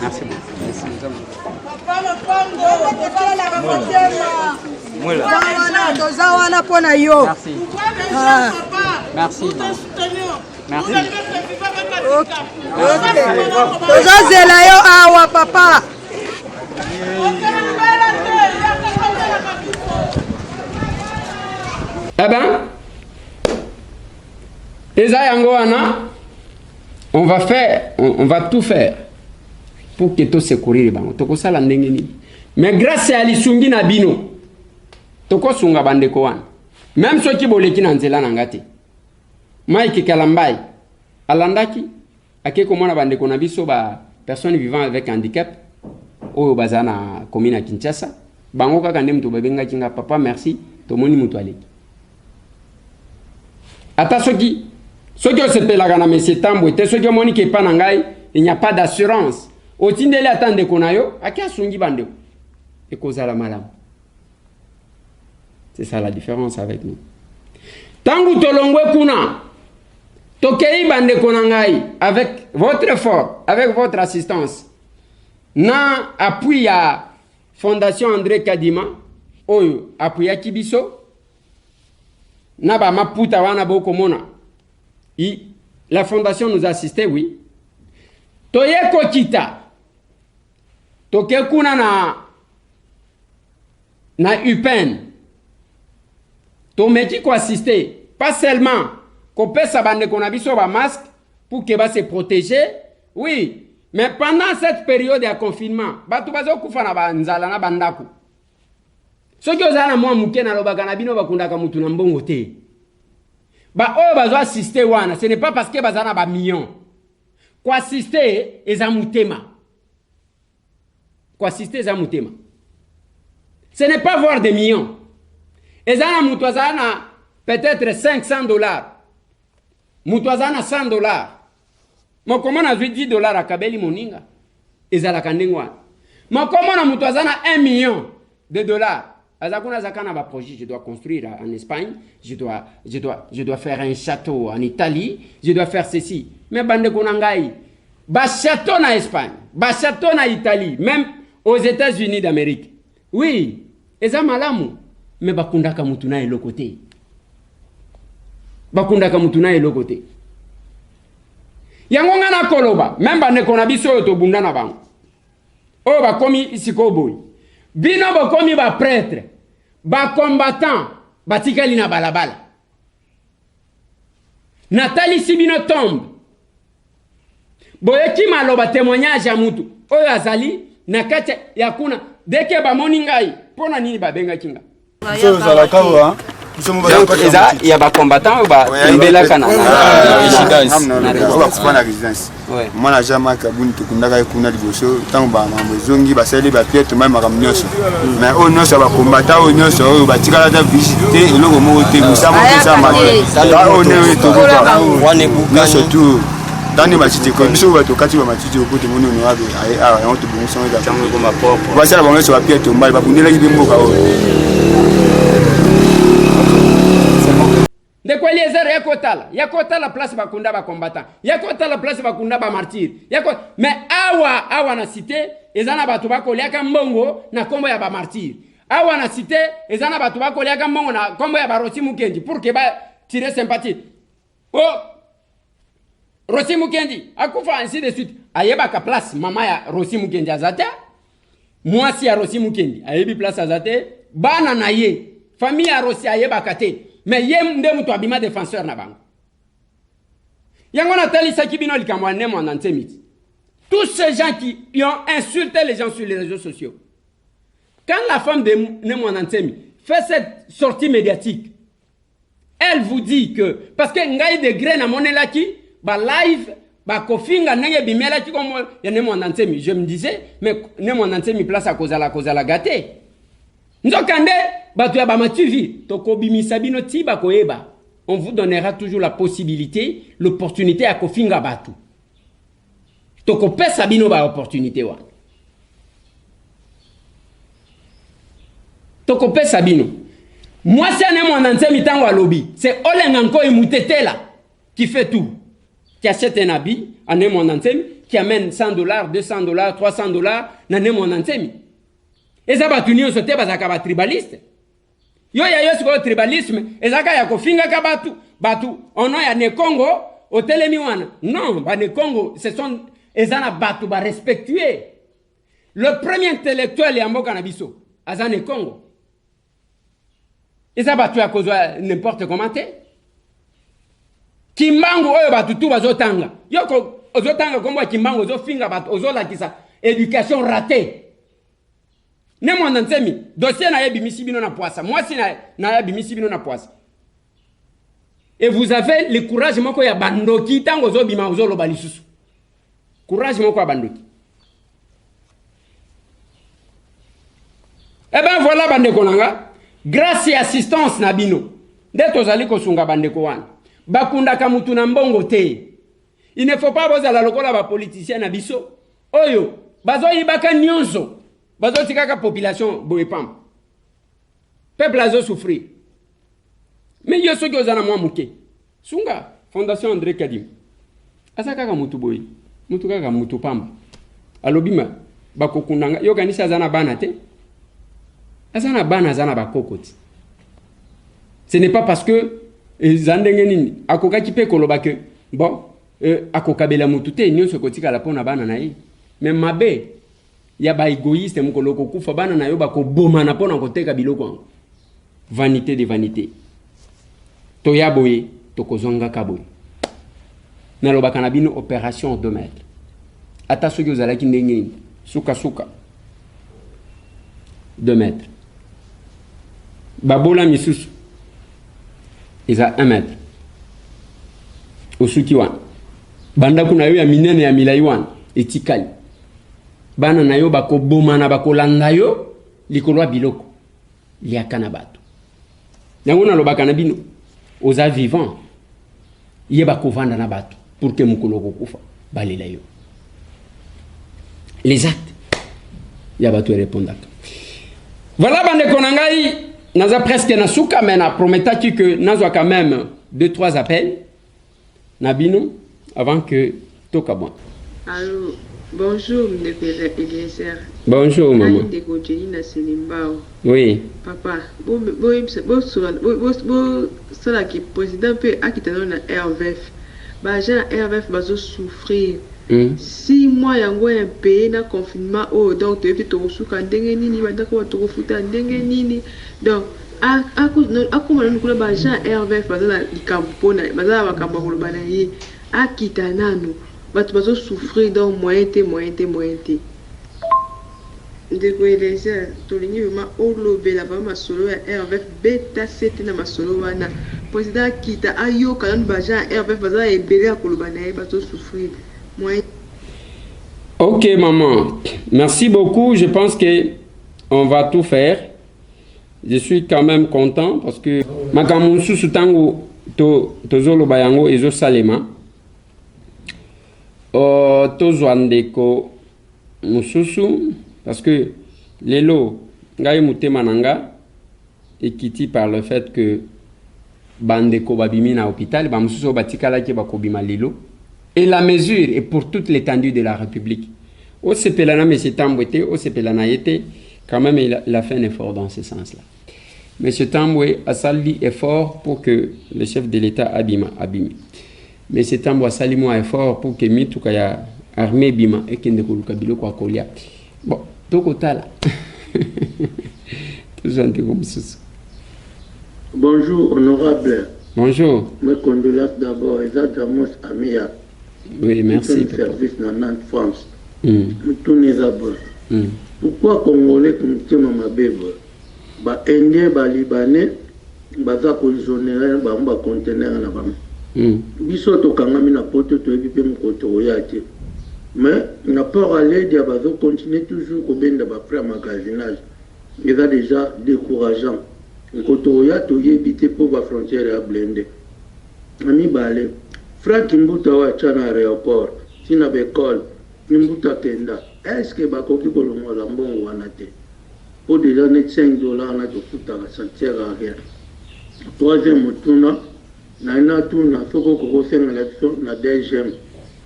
Merci beaucoup. Merci. Toza wana pona yo. Merci. Merci. Merci. Toza zela yo awa papa. Eh ben, Eza yango wana, on va tout faire pour que to secourir bango. Toko sala ndenge ni. Mais grâce à lisungi na bino, toko sunga bandeko wana. Même ceux qui boleki na nzela na ngati. Mike Kalambai, alandaki ake komona bande kona biso ba personnes vivant avec handicap oyo bazana commune à Kinshasa bango kaka nde mutu babenga kinga papa merci tomoni mutu aleki ata soki osepelaka na monsieur Tambo te soki omoni ke pa na ngai il n'y a pas d'assurance otindeli ata ndeko na yo ake asungi bandeko ekozala malamu. C'est ça la différence avec nous. Tangu tolongwe kuna tokei bandeko na ngai avec votre effort, avec votre assistance na appui à Fondation André Kadima oyo appui ya kibiso na ba maputa wana boko mona la fondation nous assistait oui toyeko kita toke kuna na UPEN tomeki ko assister pas seulement ko pesa bande ko na biso ba masque pour que ba se protéger oui mais pendant cette période de confinement batu bazo kufa na banzala na bandako soki ozana mwa muke na lobaka na bino bakundaka mutu na mbongo te ba oyo bazo assister wana ce n'est pas parce que bazana ba millions ko assister eza mutema ko assister eza mutema ce n'est pas voir des millions ezana mutu azana peut-être $500 mutu azana $100 mokomona $10 akabeli moninga ezala kandengwa mokomona mutu azana $1 million azakuna zakana ba projet je dois construire en Espagne je dois faire un château en Italie je dois faire ceci mais bande konangai ba château na Espagne ba château na Italie même aux États-Unis d'Amérique oui eza malamu mais bakundaka mutu na eloko te bakundaka mutu na eloko te yango ngana koloba même bande kona biso to bunda na bango o ba komi isiko boy bino ba komi ba prêtre ba combattant batikali na balabala Nathalie Sibino tombe boyeki maloba témoignage ya mutu oyo azali na kati ya kuna deke ba moningai pona nini babenga kinga so zala kawa eza ya ba combattant ba mbela kana ba kupana résidence mwana jama kabuni tukundaka kuna liboso tango ba mambo zongi basali ba piètre même makamnyoso mais o nyoso ba combattant o nyoso o batikala ta visiter eloko moko te musamo pesa ma o ne to ba wane buka surtout dani matiti ko biso bato kati ba matiti ko te moni no abe ai on to bon son da tango ko ma propre ba sala ba nyoso ba piètre mbali ba bundela ki mboka o de quoi Eliezer yakota la place bakunda ba combattant yakota la place bakunda ba martyr mais awa na cité ezana batu bakoliaka mbongo na kombo ya ba martyr awa na cité ezana batu bakoliaka mbongo na kombo ya ba Rossi Mukendi pour que ba tirer sympathie Rossi Mukendi akufa ainsi de suite ayeba ka place mama ya Rossi Mukendi azata mwasi ya Rossi Mukendi ayebi place azate bana na ye famille ya Rossi ayeba kate mais yem nde mutu abima défenseur na bango yango Nathalie Sakibino likamwane mo nantemiti tous ces gens qui ont insulté les gens sur les réseaux sociaux quand la femme de Nemo Nantemi fait cette sortie médiatique elle vous dit que parce que ngai de grain na monelaki ba live ba kofinga nenge bimela ki comme ya Nemo Nantemi je me disais mais Nemo Nantemi place à kozala gâté nzokande batu ya ba mativi tokobimisa bino tiba koeba on vous donnera toujours la possibilité l'opportunité à kofinga batu tokopesa bino ba opportunité wa tokopesa bino moi c'est Nemo Nantemi tango alobi c'est Olenganko et Mutetela qui fait tout qui achète un habit à Nemo Nantemi qui amène $100 $200 $300 na Nemo Nantemi. Eza batu nyonso te bazaka ba tribaliste. Yo ya yesu ko tribalisme ezaka ya kofinga ka batu ono ya ne Congo otelemi wana. Non, ba ne Congo ce sont ezana batu ba respectuer. Le premier intellectuel ya mboka na biso azane Congo. Eza batu ya kozwa n'importe comment te. Kimbangu oyo batu tu bazotanga. Yoko ozotanga kombo kimbangu ozofinga batu ozolakisa éducation ratée. Nemo Nantemi dossier na yebi misibino na poasa moi si na yebi misibino na poasa et vous avez le courage moko ya bandoki tango zo bima zo loba lisusu. Courage moko ya bandoki. Eh ben voilà bandeko nanga, grâce et assistance na bino. Nde tozali kosunga bandeko wana. Bakunda kamutu na mbongo te. Il ne faut pas bozala lokola ba politicien na biso. Oyo, bazo yibaka nyonso. Bazo tikaka population boye pam. Peuple azo souffrir. Mais yo soki ozana mwa muke. Sunga Fondation André Kadim. Asa kaka mutu boye. Mutu kaka mutu pamba. Alobima bakokundanga yo kanisa zana bana te. Azana bana zana bakokoti. Ce n'est pas parce que zandenge nini akoka kipe koloba que bon akokabela mutu te nyonso kotika la pona bana na ye. Mais mabe ya ba égoïste mukoloko kufa bana na yo bakoboma na pona koteka biloko. Vanité de vanité. Toya boye tokozonga kaboye. Naloba kanabino opération 2 mètres. Ata soki ozalaki ndenge suka 2 mètres. Babola misusu eza 1 mètre. Osuki wana. Banda kuna yo ya minene ya milai wana etikali. Bana na yo bakoboma na bakolanda yo likolo biloko liakana bato. Yango na lobaka na bino oza vivant yeba kovanda na bato pour que mukolo kokufa balela yo. Les actes ya bato répondaka. Voilà bandeko na ngai naza presque na suka mais na prometaki que nazwa quand même 2-3 appels nabino avant que toka bon. Allô, bonjour Eliezer. Bonjour maman. Oui. Papa, cela qui président peut akitana na RVF. Ba gens RVF bazo souffrir. 6 mois yango un pays na confinement oh donc tu es to suka ndenge nini bandako to futa ndenge nini donc akuma nukula ba gens RVF bazala likampona bazala bakamba kolobana yi akitanano batu bazo souffrir donc moyen te ndeko eleza tolingi vraiment olobela ba masolo ya RVF beta sete na masolo wana président kita ayoka nan ba gens RVF bazala ebele akolobana yi bazo souffrir. Ok maman, merci beaucoup. Je pense que on va tout faire. Je suis quand même content parce que makamunsu sutango tozolo bayango ezo salema. Tozwandeko mususu parce que lelo ngai mutema nanga ekiti par le fait que bandeko babimi na hôpital ba mususu batikala ke bakobima lelo. Et la mesure est pour toute l'étendue de la République. Au CPLANA, M. Tamboué, au CPLANA, quand même, il a fait un effort dans ce sens-là. M. Tamboué a sali effort pour que le chef de l'État abîme. M. Tamboué a sali un effort pour que Mitoukaya armée bima et qu'il ne coule pas bilo quoi colia. Bon, tout côté là. Bonjour, honorable. Bonjour. Mes condoléances d'abord. Ezadamos Amia. Oui, merci. Service dans France. Tout les abord. Pourquoi Congolais qui nous ma bébé? Bah Indien, bah Libanais, bah ça conditionner, bah on va contenir là bas. Biso to kangami na poto to ebipe mkoto yate. Mais n'a pas aller dia bah continuer toujours au ben de bah frère magasinage. Il va déjà décourageant. Mkoto yate to yebite pour la frontière à blender. Ami balé. Frère Kimbuta wa chana aéroport, sina bekol, Kimbuta tenda. Est-ce que bakoki kolongo la mbongo wana te? Pour déjà net $5 na to futa ka santière à rien. Troisième mutuna, na ina tuna soko ko senga la biso na deuxième.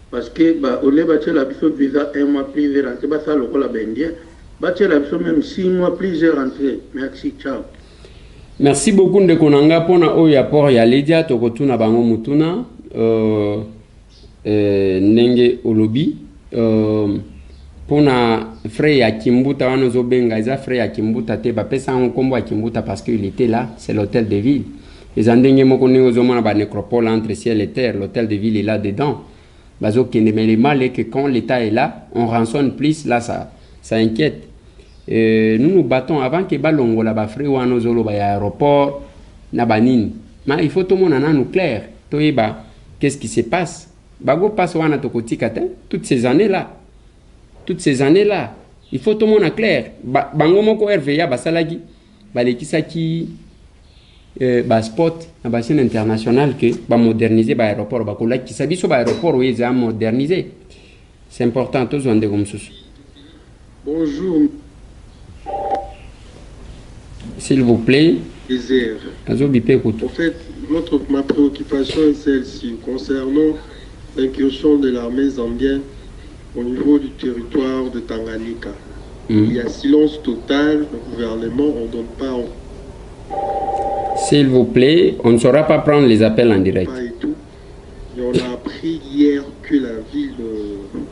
Parce que ba ole ba tshela biso visa 1 mois plus rentré ba sa lokola bendien, ba tshela biso même 6 mois plus rentré. Merci, ciao. Merci beaucoup de konanga pona oyo apport ya Lydia tokotuna bango mutuna. Nenge olobi pona frère ya Kimbuta wana zobenga eza frère ya Kimbuta te bapesa nkombo ya Kimbuta parce qu'il était là, c'est l'hôtel de ville. Les andenge moko ne ozomona ba nécropole entre ciel et terre, l'hôtel de ville est là dedans. Bazo kende mais le mal est que quand l'état est là, on rançonne plus là ça inquiète. Nous nous battons avant que balongo la ba frère wana zolo ba aéroport na banini. mais il faut tout le monde en clair. Qu'est-ce qui se passe? Bago passe wana tokotika te toutes ces années-là. Il faut tout le monde en clair. Bango moko RVA basalaki balekisaki spot na ba chaîne internationale que ba moderniser ba aéroport ba kola ki sabiso ba aéroport oui za moderniser. C'est important tous on de comme ça. Bonjour. S'il vous plaît. Désert. En fait, ma préoccupation est celle-ci concernant l'incursion de l'armée zambienne au niveau du territoire de Tanganyika. Il y a silence total, le gouvernement on donne pas. S'il vous plaît, on ne saura pas prendre les appels en direct. Pas et tout. Et on a appris hier que la ville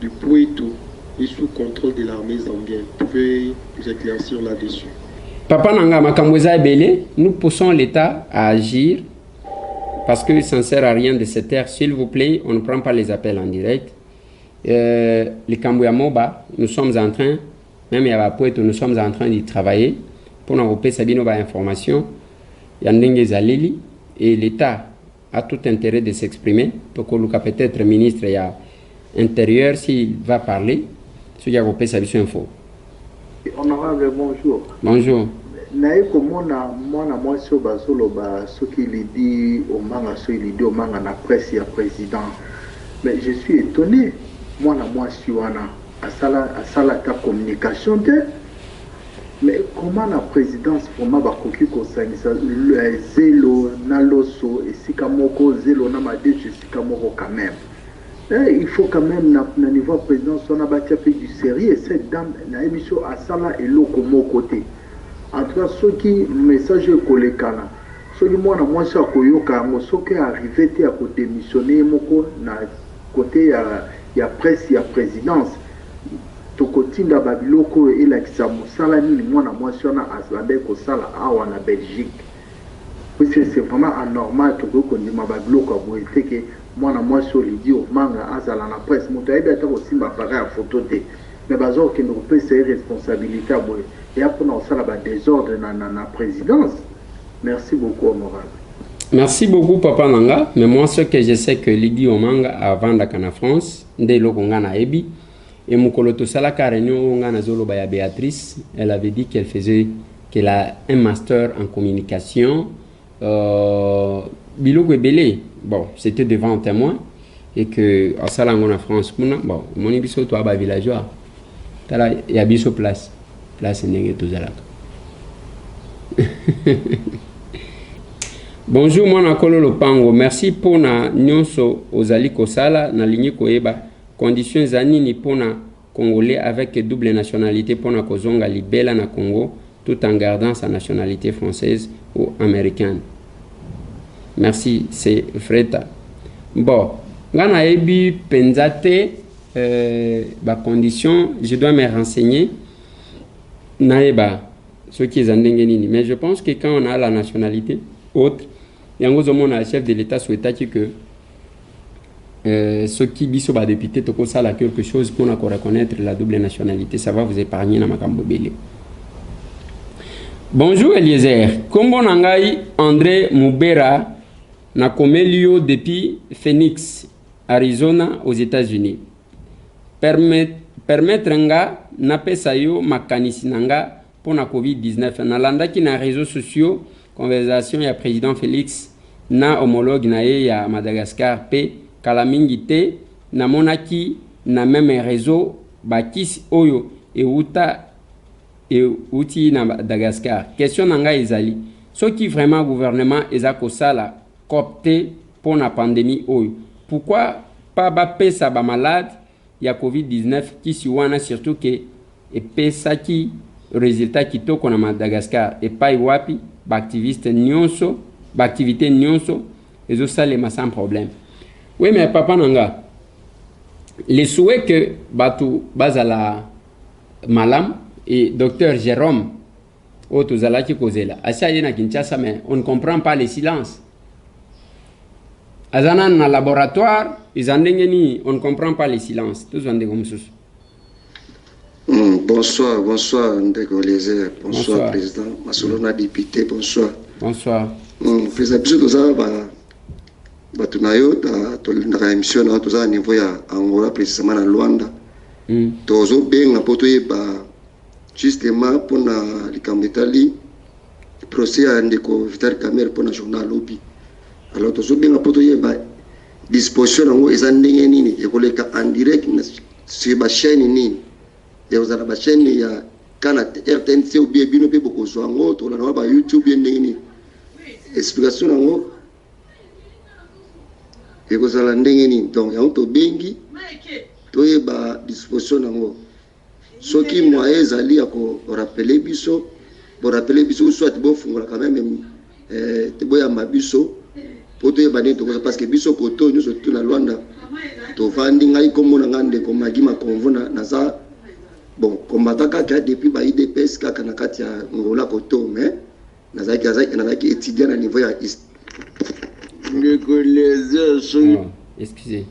du Pweto est sous contrôle de l'armée zambienne. Pouvez vous éclaircir là-dessus? Papa Nanga Makambouza Ebele, nous poussons l'État à agir parce que ça ne sert à rien de se taire. S'il vous plaît, on ne prend pas les appels en direct. Les Kambouya Moba, nous sommes en train, même à Pweto, nous sommes en train d'y travailler pour nous repérer Sabino ba information. Yandenge Zaleli et l'État a tout intérêt de s'exprimer. Donc, peut-être ministre il y a intérieur s'il va parler. Ce qui a repéré Sabino info. Honorable, bonjour. Bonjour. Naiko mona mwasi bazoloba soki lidi omanga so lidi omanga na presse ya président. Mais je suis étonné. Mwana mwasi wana asala ta communication te. Mais comment la présidence pour ma bakoki ko sangisa zelo na loso et sikamoko zelo na madeche sikamoko quand même. Il faut quand même na niveau président on a bâti du sérieux et cette dame na émission à sala et loko mo côté. En tout cas ceux qui message kolekana ceux qui moi ça koyoka mo soki arrivé te à ko démissionner moko na côté ya presse ya présidence tokotinda babiloko et la kisala ni mwana mwasi wana azande ko sala awa na Belgique. Parce que c'est vraiment anormal to ko ndima babiloko aboyete que mwana mwasi olidi omanga azala na presse moto ayebi ata kosimba appareil ya photo te mais bazo ke no peut c'est responsabilité aboye et après on sala ba désordre na présidence. Merci beaucoup honorable. Merci beaucoup Papa Nanga, mais moi ce que je sais que Lidi Omanga avant d'akana France ndé loko ngana ebi et Mukoloto Salaka réunion ngana zolo baya Béatrice, elle avait dit qu'elle a un master en communication biloko ebele. Bon, c'était devant un témoin et que en salango en France bon, mon ibiso to aba villageois. Tala ya biso place ndenge tozalaka. Bonjour mon akolo lopango, merci pour na nyonso ozali kosala na ligne koyeba conditions zanini pona congolais avec double nationalité pona kozonga libela na Congo tout en gardant sa nationalité française ou américaine. Merci, c'est Freta. Bon, ngana ebi penzate ba condition, je dois me renseigner naeba ce qui est nini, mais je pense que quand on a la nationalité autre yango zomo na chef de l'État souhaitaki que ceux qui biso ba député toko sala quelque chose pour reconnaître la double nationalité, ça va vous épargner na makambo belé. Bonjour Eliezer, kombo nangai André Mubera na komelio depuis Phoenix, Arizona aux États-Unis. Permettre nga na pesa yo makanisi nanga pour na COVID-19 na landaki na réseaux sociaux conversation ya président Félix na homologue na ye ya Madagascar pe kalamingi te na monaki na même réseau bakisi oyo uti na Madagascar. Question nanga ezali soki vraiment gouvernement eza kosala copté pour la pandémie oyo. Pourquoi pas bapesa ba malade ya COVID-19 qui si wana surtout que et pesa qui résultat qui toko na Madagascar et pas wapi ba activiste nyonso ba activité nyonso ezo salema sans problème. Oui mais papa nanga les souhaits que batu bazala malam et docteur Jérôme Otozalaki kozela acha yena Kinshasa mais on ne comprend pas les silences. Azana na laboratoire, izandengeni, on ne comprend pas les silences. Tous vendez comme ça. Bonsoir, Ndeko Lézer. Bonsoir, président. Masolona député, bonsoir. Bonsoir. président biso toza bato na yo tolindaka émission na yo toza na niveau ya Angola précisément na Luanda tozobenga mpo toyeba justement mpona likambo etali procès ya ndeko Vital Kamerhe mpona journal Lobby. Alors tozobenga mpo toyeba disposition yango eza ndenge nini ekoleka en direct sur bachaîne nini ekozala bachaîne ya kana RTNC ou bien bino mpe bokozwa yango tolanda ba YouTube ye ndenge nini explication yango ekozala ndenge nini. Donc yango tobengi toyeba disposition yango soki moyen ezali ya korapele biso borapele biso soit bofungola quand même teboyamba biso po toyeba ndenge tokoza parce que biso koto nyonso tu na Luanda tovandi ngai komona nga ndeko Magi Makonvo naza bon combattant kaka depuis ba IDPS kaka na kati ya Ngola koto mais nazaki étudiant à niveau ya excusez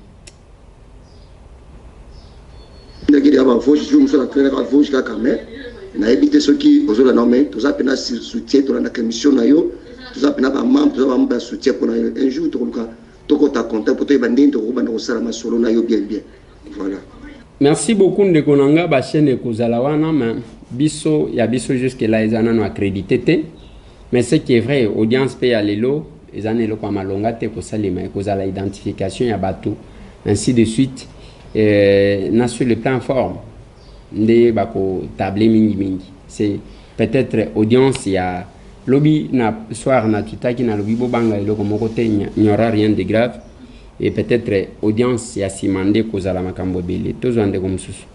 ndakiri aba voice zoom sur la traîne ka voice kaka mais na ebité soki ozola na mais toza pena soutien to na commission na yo toza pena ba membre toza ba membre soutien pour un jour to ta contact pour to ibandini to ba na sala masolo na yo bien voilà. Merci beaucoup ndeko nanga ba chaîne kozala wana mais biso ya biso jusque là ezana no accrédité te mais ce qui est vrai audience pe ya lelo ezana lo kwa malonga te ko salima kozala identification ya bato ainsi de suite na sur le plan forme nde bako table mingi c'est peut-être audience ya lobby na soir na tutaki na lobby bobanga eloko moko te nyora rien de grave et peut-être audience ya simande kozala makambo bele tozwande ko mususu.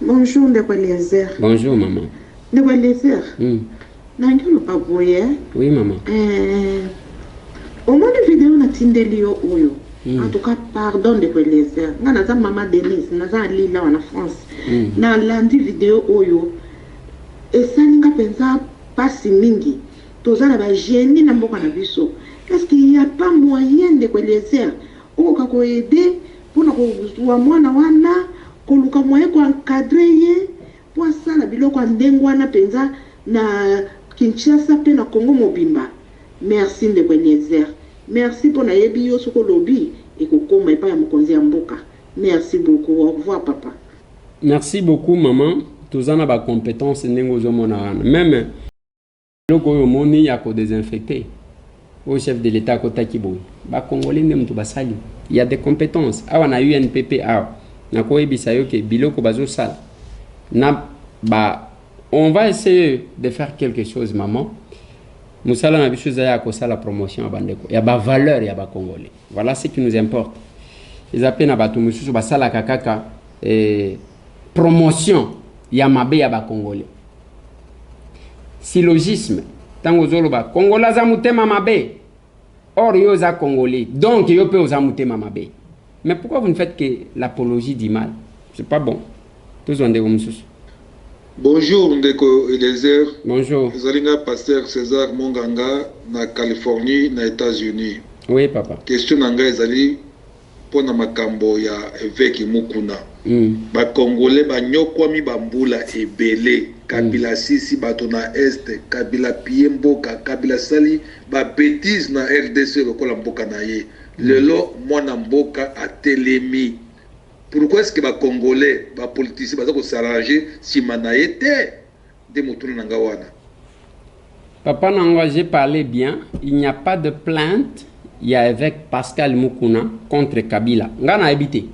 Bonjour ndeko Eliezer. Bonjour maman. Ndeko Eliezer. Nangelo paboye. Oui maman. Au moins de vidéo na tindeli yo oyo. En tout cas, pardon de Eliezer. Nga naza maman Denise, naza Lila en France. Na landi vidéo oyo. Esalinga penza pasi mingi. Toza na ba génie na mboka na biso. Est-ce qu'il n'y a pas moyen de Eliezer okoka ko aider pona ko wa mwana wana ko luka moyen ko encadrer ye po sala biloko ndengwana penza na Kinshasa pe na Congo mobimba. Merci de Eliezer. Merci pour nayebi yo soko lobby et kokoma epa ya mokonzi ya mboka. Merci beaucoup. Au revoir papa. Merci beaucoup maman. Tozana ba compétence ndengo zo mona wana. Même loko yo moni ya ko désinfecter. Au chef de l'état ko takiboy. Ba congolais ndem to basali. Il y a des compétences. Awa na UNPP na ko ebisa yo ke biloko bazo sala. Na ba on va essayer de faire quelque chose maman. Musala na biso zaya ko sala promotion ya bandeko. Ya ba valeur ya ba congolais. Voilà ce qui nous importe. Ils appellent na batu mususu ba sala kakaka promotion ya mabe ya ba congolais. Syllogisme tango zoloba congolais za mutema mabe. Or yo za congolais. Donc yo pe za mutema mabe. Mais pourquoi vous ne faites que l'apologie du mal? C'est pas bon. Tous on comme mususu. Bonjour ndeko Eliezer. Bonjour. Zalinga pasteur César Monganga na Californie na États-Unis. Oui papa. Question nanga ezali pona makambo ya évêque Mukuna. Ba congolais ba nyokwami bambula ebele Kabila sisi bato na este Kabila piemboka Kabila sali ba bêtise na RDC lokola mboka na ye. Lelo mwana mboka atelemi. Pourquoi est-ce que les Congolais, les politiciens, ils s'arranger si manaïté de Moutouna Nangawana? Papa Nangwa, j'ai parlé bien. Il n'y a pas de plainte. Il y a avec Pascal Mukuna contre Kabila. Ngana habité.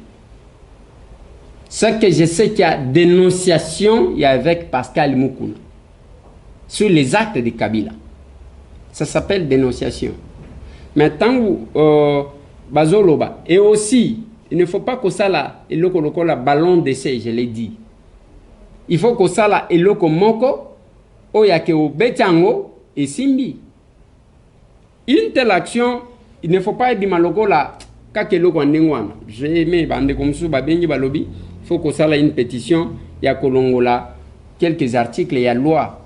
Ce que je sais qu'il y a dénonciation, il y a avec Pascal Mukuna sur les actes de Kabila. Ça s'appelle dénonciation. Maintenant, Bazoloba et aussi. Il ne faut pas que ça là, et le ballon d'essai, je l'ai dit. Il faut que ça là, et le moko, oyake o betango et simbi. Une telle action, il ne faut pas être maloko là, kake loko andengwana. J'ai aimé bande comme ça, babengi balobi. Il faut que ça là une pétition, il y a kolongola quelques articles, il y a loi,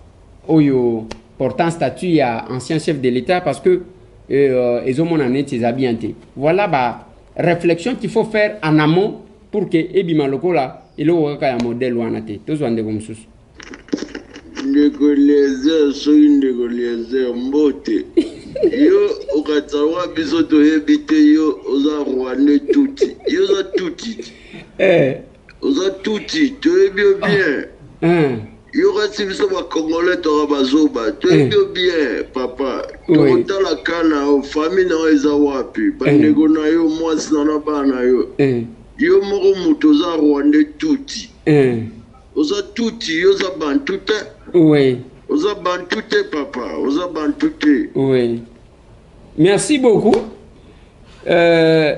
oyo portant statut, il y a ancien chef de l'État parce que ils ont mon année de habillantés. Voilà bah. Réflexion qu'il faut faire en amont pour que Ebima Lokola et le Waka modèle ou anate. Tous on comme Ndeko Eliezer, so ndeko Eliezer mbote. Yo okatsawa biso to hebite yo oza rwande tuti. Yo za tuti. Oza tuti, to hebio bien. Yo kasi biso ba congolais to bazoba. To hebio bien papa. To tala kana famille na eza wapi. Bandego na yo mwasi na bana yo. Yo moko muto za rwande tuti. Oza tuti, yo za bantute. Oui. Oza bantute papa, oza bantute. Oui. Merci beaucoup.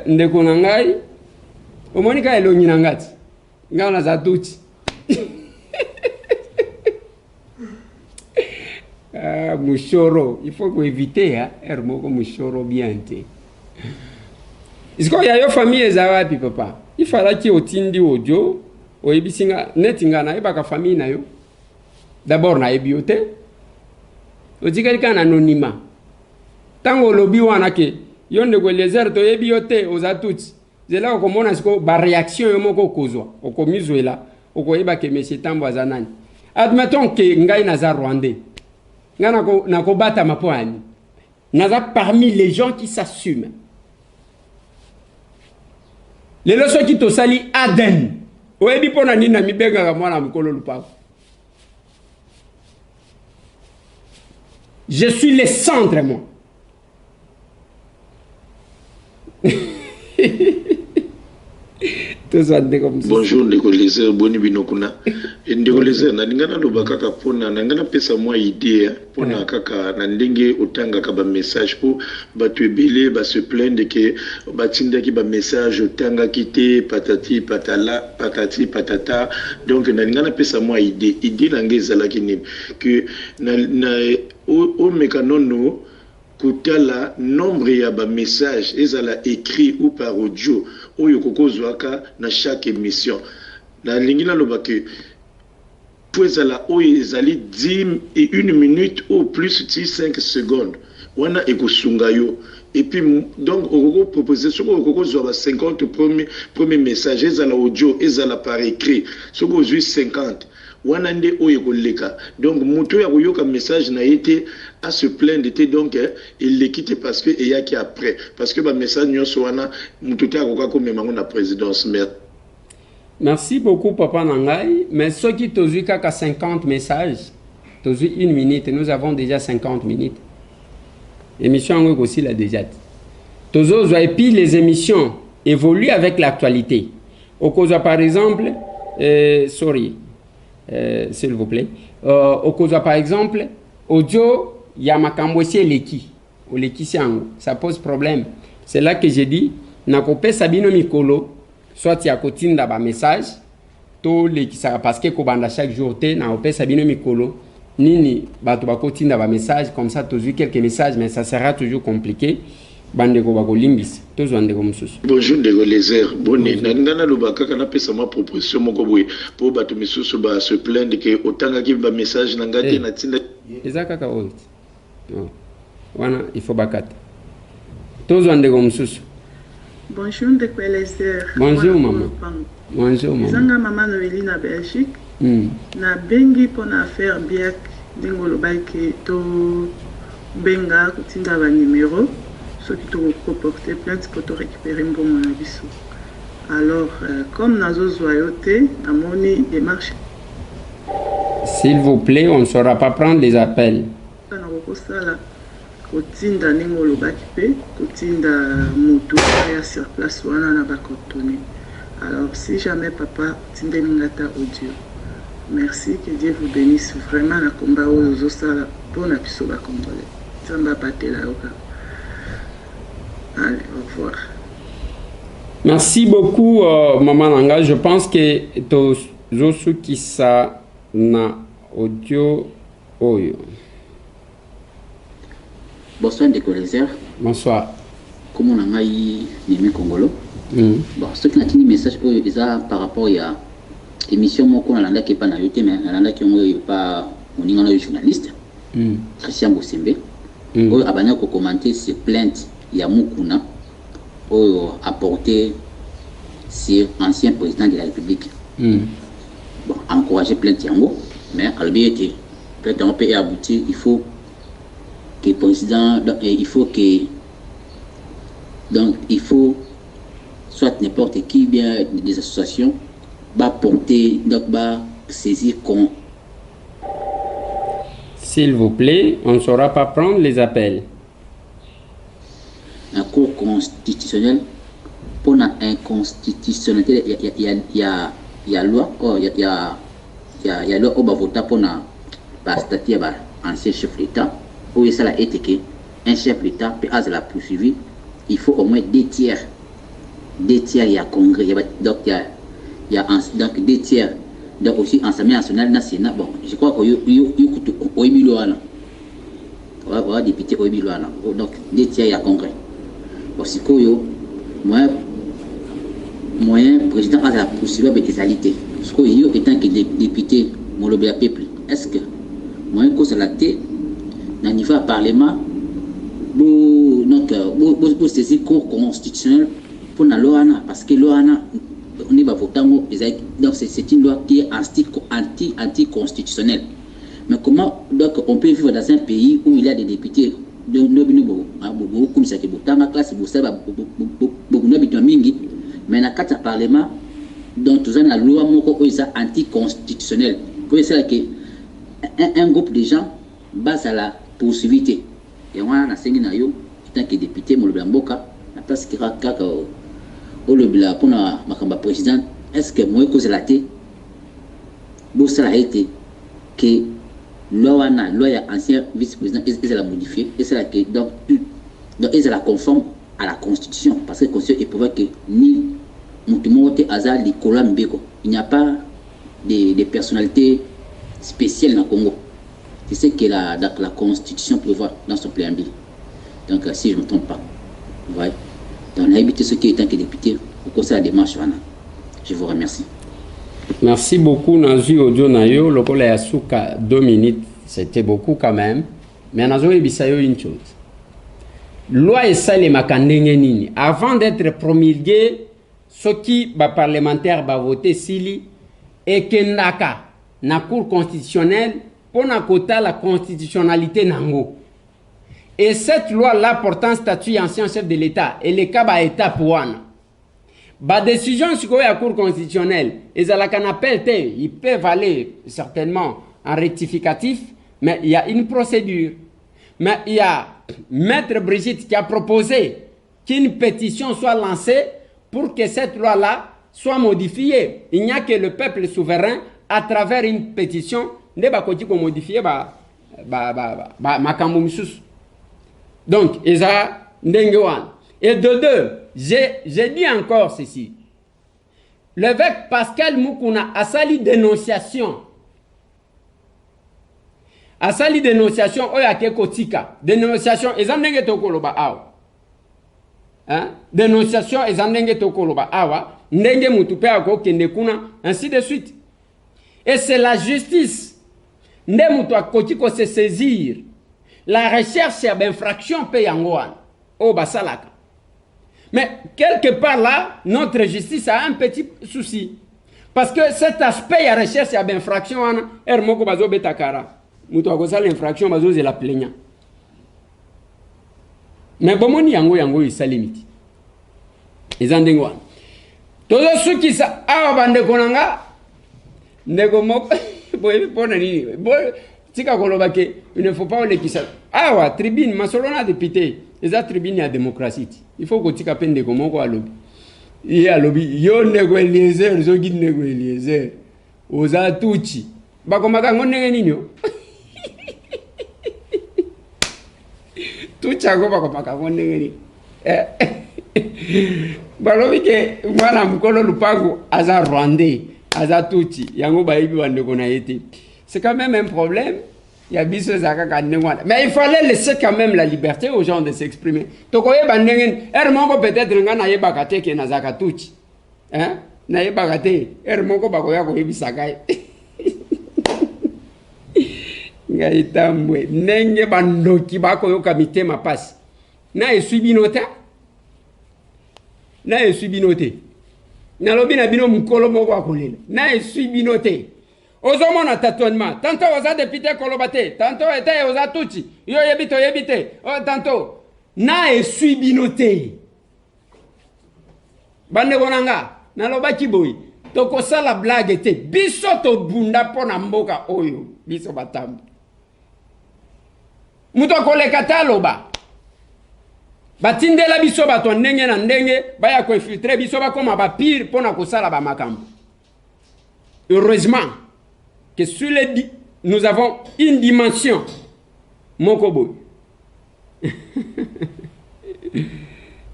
Ndeko na ngai. Omonika elongi na ngati. Ngana za tuti. Mushoro, il faut éviter hein, ermoko mushoro bien te. Isko ya yo famille ezawapi papa. Il fallait ki otindi audio, oyebisinga netinga na ebaka famille na yo. D'abord na ebiote. Otikali kana anonymat. Tango lobi wana ke yonde ko lézard to ebiote ozatuti. Zela okomona siko ba réaction yo moko kozwa. Okomizwela, okoyeba ke monsieur Tambo azanani. Admettons que ngai naza rwandais. Ngana ko nakobata mapoani. Naza parmi les gens qui s'assument. Les leçons qui te sali Aden. Oyebi pona nini na mibenga ka mwana mukolo lupa. Je suis le centre moi. Bonjour ndeko lezer boni binokuna ndeko lezer na ndingana lobaka kaka pona na ngana pesa mwa idée pona kaka na ndenge otanga ka ba message pour batu ebele ba se plaindre que batinda ki ba message otanga kité patati patala patati patata donc na ndingana pesa mwa idée na ngezala kini que na o mekanono kutala nombre ya ba message ezala écrit ou par audio oyo kokozwaka na chaque émission na lingina lobake ezala oyo ezali 10 et 1 minute ou plus 5 secondes wana ekosunga yo et puis donc okoko proposer soko okozwa ba 50 premier message ezala audio ezala par écrit soko ozwi 50 wana nde oyo koleka donc muto ya koyoka message na été à se plaindre était donc il les quitte parce que et y a qui après parce que ba message nyonso wana muto ta koka ko memango na présidence mais merci beaucoup papa nangai mais ceux qui tozui kaka 50 messages tozui 1 minute nous avons déjà 50 minutes émission ngo aussi la déjà tozo et puis les émissions évoluent avec l'actualité au cause par exemple s'il vous plaît au cause par exemple audio ya makambo esi eleki olekisi yango ça pose problème c'est là que j'ai dit nakopesa bino mikolo soit ya kotinda ba message to lekisaka parce que kobanda chaque jour te nakopesa bino mikolo nini bato bakotinda ba message comme ça tozwi quelques messages mais ça sera toujours compliqué bandeko bakolimbisa tozwa ndeko mosusu bonjour ndeko lezer boni nangana lobaka kana pesa ma proposition moko boye po bato misusu ba se plaindre que otanga ki ba message na ngate na tinda ezaka ka old no wana il faut bakata tozwa ndeko mosusu bonjour ndeko lezer bonjour maman bonjour maman zanga mama Noélie na Belgique na bengi pona faire bien ndingo lobaki to benga kutinda ba numéro ceux qui te porter plainte pour te récupérer un bon abisso. Alors, comme nazo zoyote, na moni démarche. S'il vous plaît, on ne saura pas prendre les appels. Na kokosala kotinda ningo lobaki pe kotinda mutu ya sur place wana na bakotoni. Alors, si jamais papa tinde ngata audio. Merci, que Dieu vous bénisse vraiment na komba ozo sala pour na biso ba congolais. Tamba patela oka. Allez, au revoir. Merci beaucoup, Maman Nanga. Je pense que Tozosu Kisa na audio oyo. Bonsoir, Décolézère. Bonsoir. Comment on a eu les Congolo? Bon, ce qui a dit message par rapport à l'émission, moi, on a l'anda qui est pas na yote, mais l'anda qui est pas on est journaliste. Christian Bosembe. On a commenté ces plaintes. Il y a Mukuna apporté sur ancien président de la République. Bon, encourager plein de Tiango, mais Albi était peut-être un peu abouti, il faut que le président, donc, il faut que, donc il faut soit n'importe qui, bien des associations, va porter, donc va saisir qu'on. S'il vous plaît, on ne saura pas prendre les appels. Un cours constitutionnel, pour l'inconstitutionnalité, il y a loi, il y a loi, on va voter pour la statut de l'ancien chef d'État, où il a été qu'un chef d'État peut la poursuivre, il faut au moins 2 tiers. 2 tiers, il y a congrès, donc il y a donc 2 tiers. Donc aussi, Assemblée nationale, nationale, bon, je crois qu'il y a 8 lois là. On va député 8 lois là. Donc 2 tiers, il y a congrès. Bon, si moyen président a la poursuivre avec égalité. Parce que yo étant que député, mon lobby à peuple, est-ce que moyen cause la tête, dans le niveau du Parlement, pour saisir cours constitutionnel pour la loi, parce que la loi, on est votant, donc c'est une loi qui est anti-constitutionnelle. Mais comment donc on peut vivre dans un pays où il y a des députés comme ça qui dans la classe mais dans le Parlement, donc tout ça la loi anti-constitutionnelle. Pour ça que un groupe de gens base à la poursuivité. Et on a enseigné na yo tant que député mon Blamboka la place qui rakaka au le bla pour na makamba président est-ce que moi cause la té bon ça a été que loi ya ancien vice-président ils la modifier et c'est là que donc ils la conforme à la constitution parce que la constitution est prouvé que ni Mutumote Azal di Kolambeko il n'y a pas de personnalités spéciales dans le Congo. C'est ce que la constitution prévoit dans son préambule. Donc si je ne me trompe pas, ouais. Donc on a évité ce qui est tant que député au cours de la démarche. Je vous remercie. Merci beaucoup Nazu Audio Nayo. Le collègue Asuka 2 minutes, c'était beaucoup quand même. Mais Nazo Ebisayo une chose. Loi et ça les makandenge nini. Avant d'être promulgué, ce qui va parlementaire va voter sili et que naka na cour constitutionnelle pour na kota la constitutionnalité nango. Et cette loi-là portant statut ancien chef de l'État, et les cas ba état pour wana. Ba décision sur la cour constitutionnelle, ils ont qu'un appel, ils peuvent aller certainement en rectificatif, mais il y a une procédure. Mais il y a Maître Brigitte qui a proposé qu'une pétition soit lancée pour que cette loi-là soit modifiée. Il n'y a que le peuple souverain, à travers une pétition, ne va pas modifier makambo misusu. Donc, ils ont et de deux, j'ai dit encore ceci. L'évêque Pascal Mukuna a sali dénonciation. A sali dénonciation oya ke kotika. Dénonciation ezandenge tokoloba awa. Hein? Dénonciation ezandenge tokoloba awa. Ndenge mutupe ako kende kuna ainsi de suite. Et c'est la justice. Nde mutu akotiko se saisir. La recherche d'infraction paye yangoan. O basalaka. Mais quelque part là, notre justice a un petit souci. Parce que cet aspect de recherche d'infraction, ermoko bazo betakara. Mutu akosa l'infraction bazo ze la plaignant. Mais bomoni yango isalimiti. Ezandengwa. Todo ceux qui sa bande konanga ndeko moko boye pona nini. Tika koloba ke il ne faut pas le qui ça. Awa tribune masolona député. Eza tribune ya démocratie. Il faut que tu apprennes de comment quoi lobby. Il y a lobby. Yo nego Eliezer, zo gid nego Eliezer. Oza tuchi. Ba komaka ngonenge ninyo. Tucha go ba komaka ngonenge ni. Ba lobby ke mwana mukolo lupango aza Rwandais, aza tuchi. Yango ba yibi wande kona yete. C'est quand même un problème. Il y a mais il fallait laisser quand même la liberté aux gens de s'exprimer. Tokoye bandengen, ermongo peut-être nga na yebakate ke nazaka tuchi. Hein? Na yebakate, ermongo bakoya ko yebisakai. Nga itambwe, nenge bandoki bako yo kamite mapasi. Na esubi nota? Na esubi note. Na lobi na bino mukolo moko akolela. Na esubi note. ozomona tatonement tantôt oza député kolobate tantôt ete oza tuti yo yebite oh tantôt na esui bino te bande bonanga na lobaki boy tokosala blague te biso to bunda pona mboka oyo biso batambi muto koleka ta loba batindela biso bato ndenge na ndenge baya ko infiltrer biso bakoma ba pire pona kosala ba makambo. Heureusement que sur les nous avons une dimension mokobo.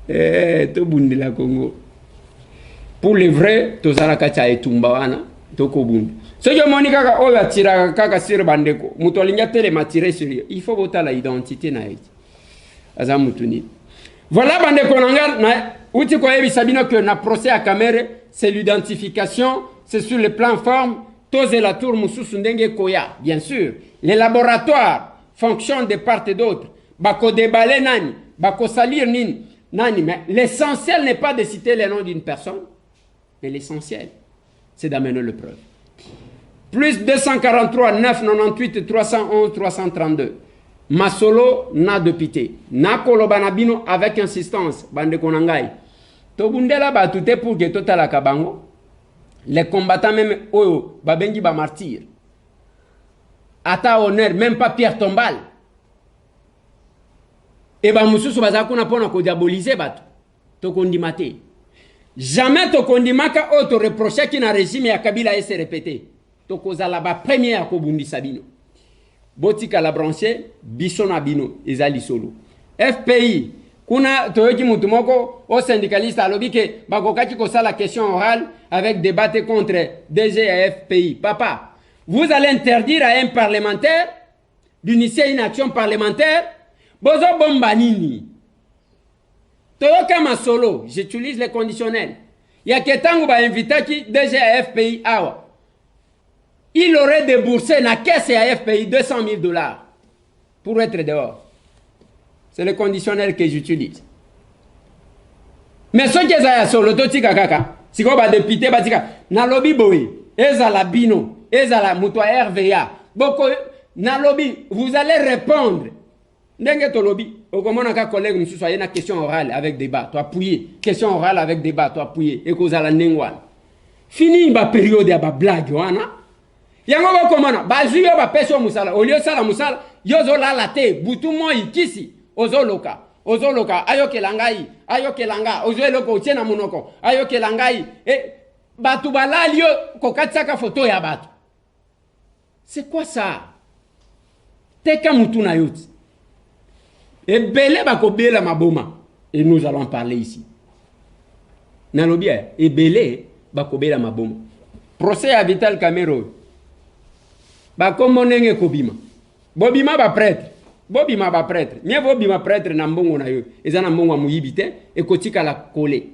To bundi la Congo. Pour les vrais, to zala kacha etumba wana to ko bundi. So yo monika ka oya tira kaka sir bandeko. Muto linga tele matire sur. Il faut voter la identité na yiti. Aza mutuni. Voilà bandeko nanga na uti ko yebi sabino que na procès à Kamere, c'est l'identification, c'est sur le plan forme. Tose la tour mususu ndenge koya. Bien sûr, les laboratoires fonctionnent de part et d'autre. Bako déballer nani, bako salir nani, mais l'essentiel n'est pas de citer les noms d'une personne, mais l'essentiel, c'est d'amener le preuve. Plus 243 998 311 332. Masolo na député. Na kolobanabino avec insistance. Bande konangai. Tobundela batute pour que totala kabango. Les combattants même oyo babengi ba martyr. Ata honneur même pas Pierre Tombal. Et ba mususu bazakuna pona ko diaboliser batu. To kondimate. Jamais to kondimaka o to reprocher ki na régime ya Kabila ese répété. To kozala ba première ko bundi sabino. Botika la branche bisona bino ezali solo. FPI kuna toyoki mutu moko au syndicaliste alobi ke bakokaki ko la question orale avec débat contre DG et FPI. Papa, vous allez interdire à un parlementaire d'initier une action parlementaire. Bozo bombanini. Toyoka masolo, j'utilise les conditionnels. Ya ketangu ba invitaki DG et FPI awa. Il aurait déboursé na caisse à FPI 200 000 $ pour être dehors. C'est le conditionnel que j'utilise. Mais ce qui est à solo, totika kaka, si vous avez député, na lobby boy, ezala bino, ezala mutwa RVA, boko, na lobby, vous allez répondre. Ndenge to lobby, okomona ka collègue nous soit une question orale avec débat, to appuyer, question orale avec débat, to appuyer, et kozala nengwan. Fini ba période ya ba blague wana. Yango bakomana bazuyo bapeso musala olio sala musala yozo lala te butu mo ikisi ozoloka ayokelanga ozoloko uchena munoko ayokelangai batu balalio kokatsaka photo ya batu. C'est quoi ça? Teka mutu na yoti ebele bakobela maboma et nous allons parler ici. Nalobia ebele bakobela maboma. Procès à Vital Kamerhe. Bakomonenge kobima. Bobima ba prêtre. Bobima ba prêtre. Nye bobima prêtre na mbongo na yo. Eza na mbongo muyibite e kotika la coller.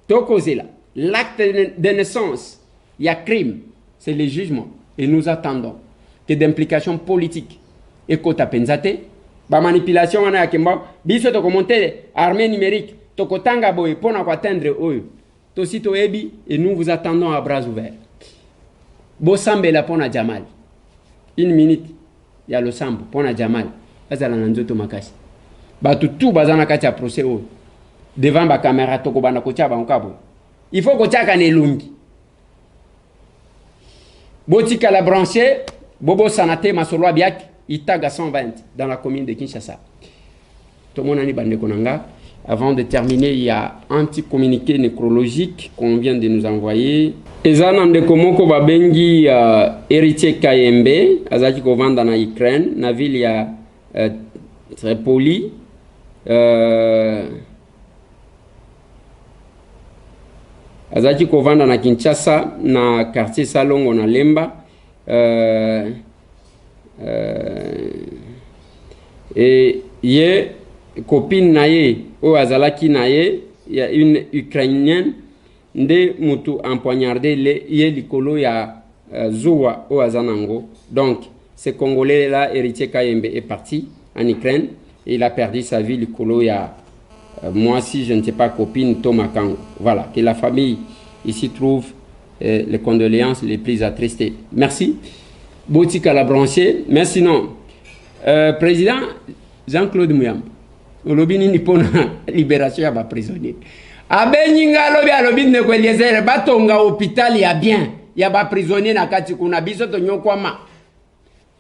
Tokozela. L'acte de naissance, il y a crime, c'est le jugement et nous attendons que d'implications politiques et kota penzate ba manipulation wana yakemba biso to commenter armée numérique to kotanga boy pona ko atteindre oyo. To sito ebi et nous vous attendons à bras ouverts. Bosambela pona Jamal. Une minute, il y a le sambo, pona Jamal, azala nanzoto makasi. Batu tout bazana kati ya procès o. Devant ba caméra toko bana ko tchaba nkabo. Il faut ko tchaka ne lungi. Botika la branché, bobo sanate masolo biak itaga 120 dans la commune de Kinshasa. Tout le monde ani bande konanga. Avant de terminer, il y a un petit communiqué nécrologique qu'on vient de nous envoyer. Ezana ndekomoko babengi héritier Kayembe, azaki kovanda na Ukraine, na ville ya Tripoli. Azaki kovanda na Kinshasa, na quartier Salongo na Lemba. Et ye copine naye o azalaki naye, il y a une Ukrainienne nde mutu empoignardé le ye likolo ya Zoua o azanango. Donc ce Congolais là, héritier Kayembe, est parti en Ukraine et il a perdu sa vie likolo ya moi si je ne sais pas copine Thomas Kango. Voilà, que la famille ici trouve les condoléances les plus attristées. Merci. Boutique à la branchée. Mais sinon, président Jean-Claude Mouyamba, olobini ni pona libération ya prisonnier. Abenyinga alobi ne ko Eliezer batonga hôpital ya bien ya ba prisonnier na kati kuna biso to nyokwama.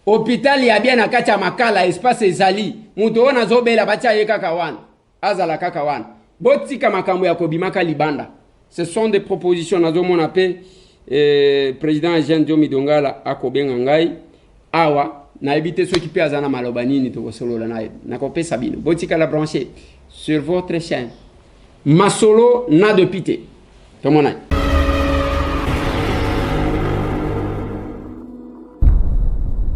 Hôpital ya bien na kati ya makala espace ezali. Muto ona zobela bacha ye kaka wana. Azala kaka wana. Botika makambo ya kobimaka libanda. Ce sont des propositions nazo mona pe président Jean Diomi Dongala akobenga ngai awa na éviter ceux qui peuvent azana malobanini to solola na na kopesa bino. Botika la brancher sur votre chaîne. Masolo na de pité. Tomona.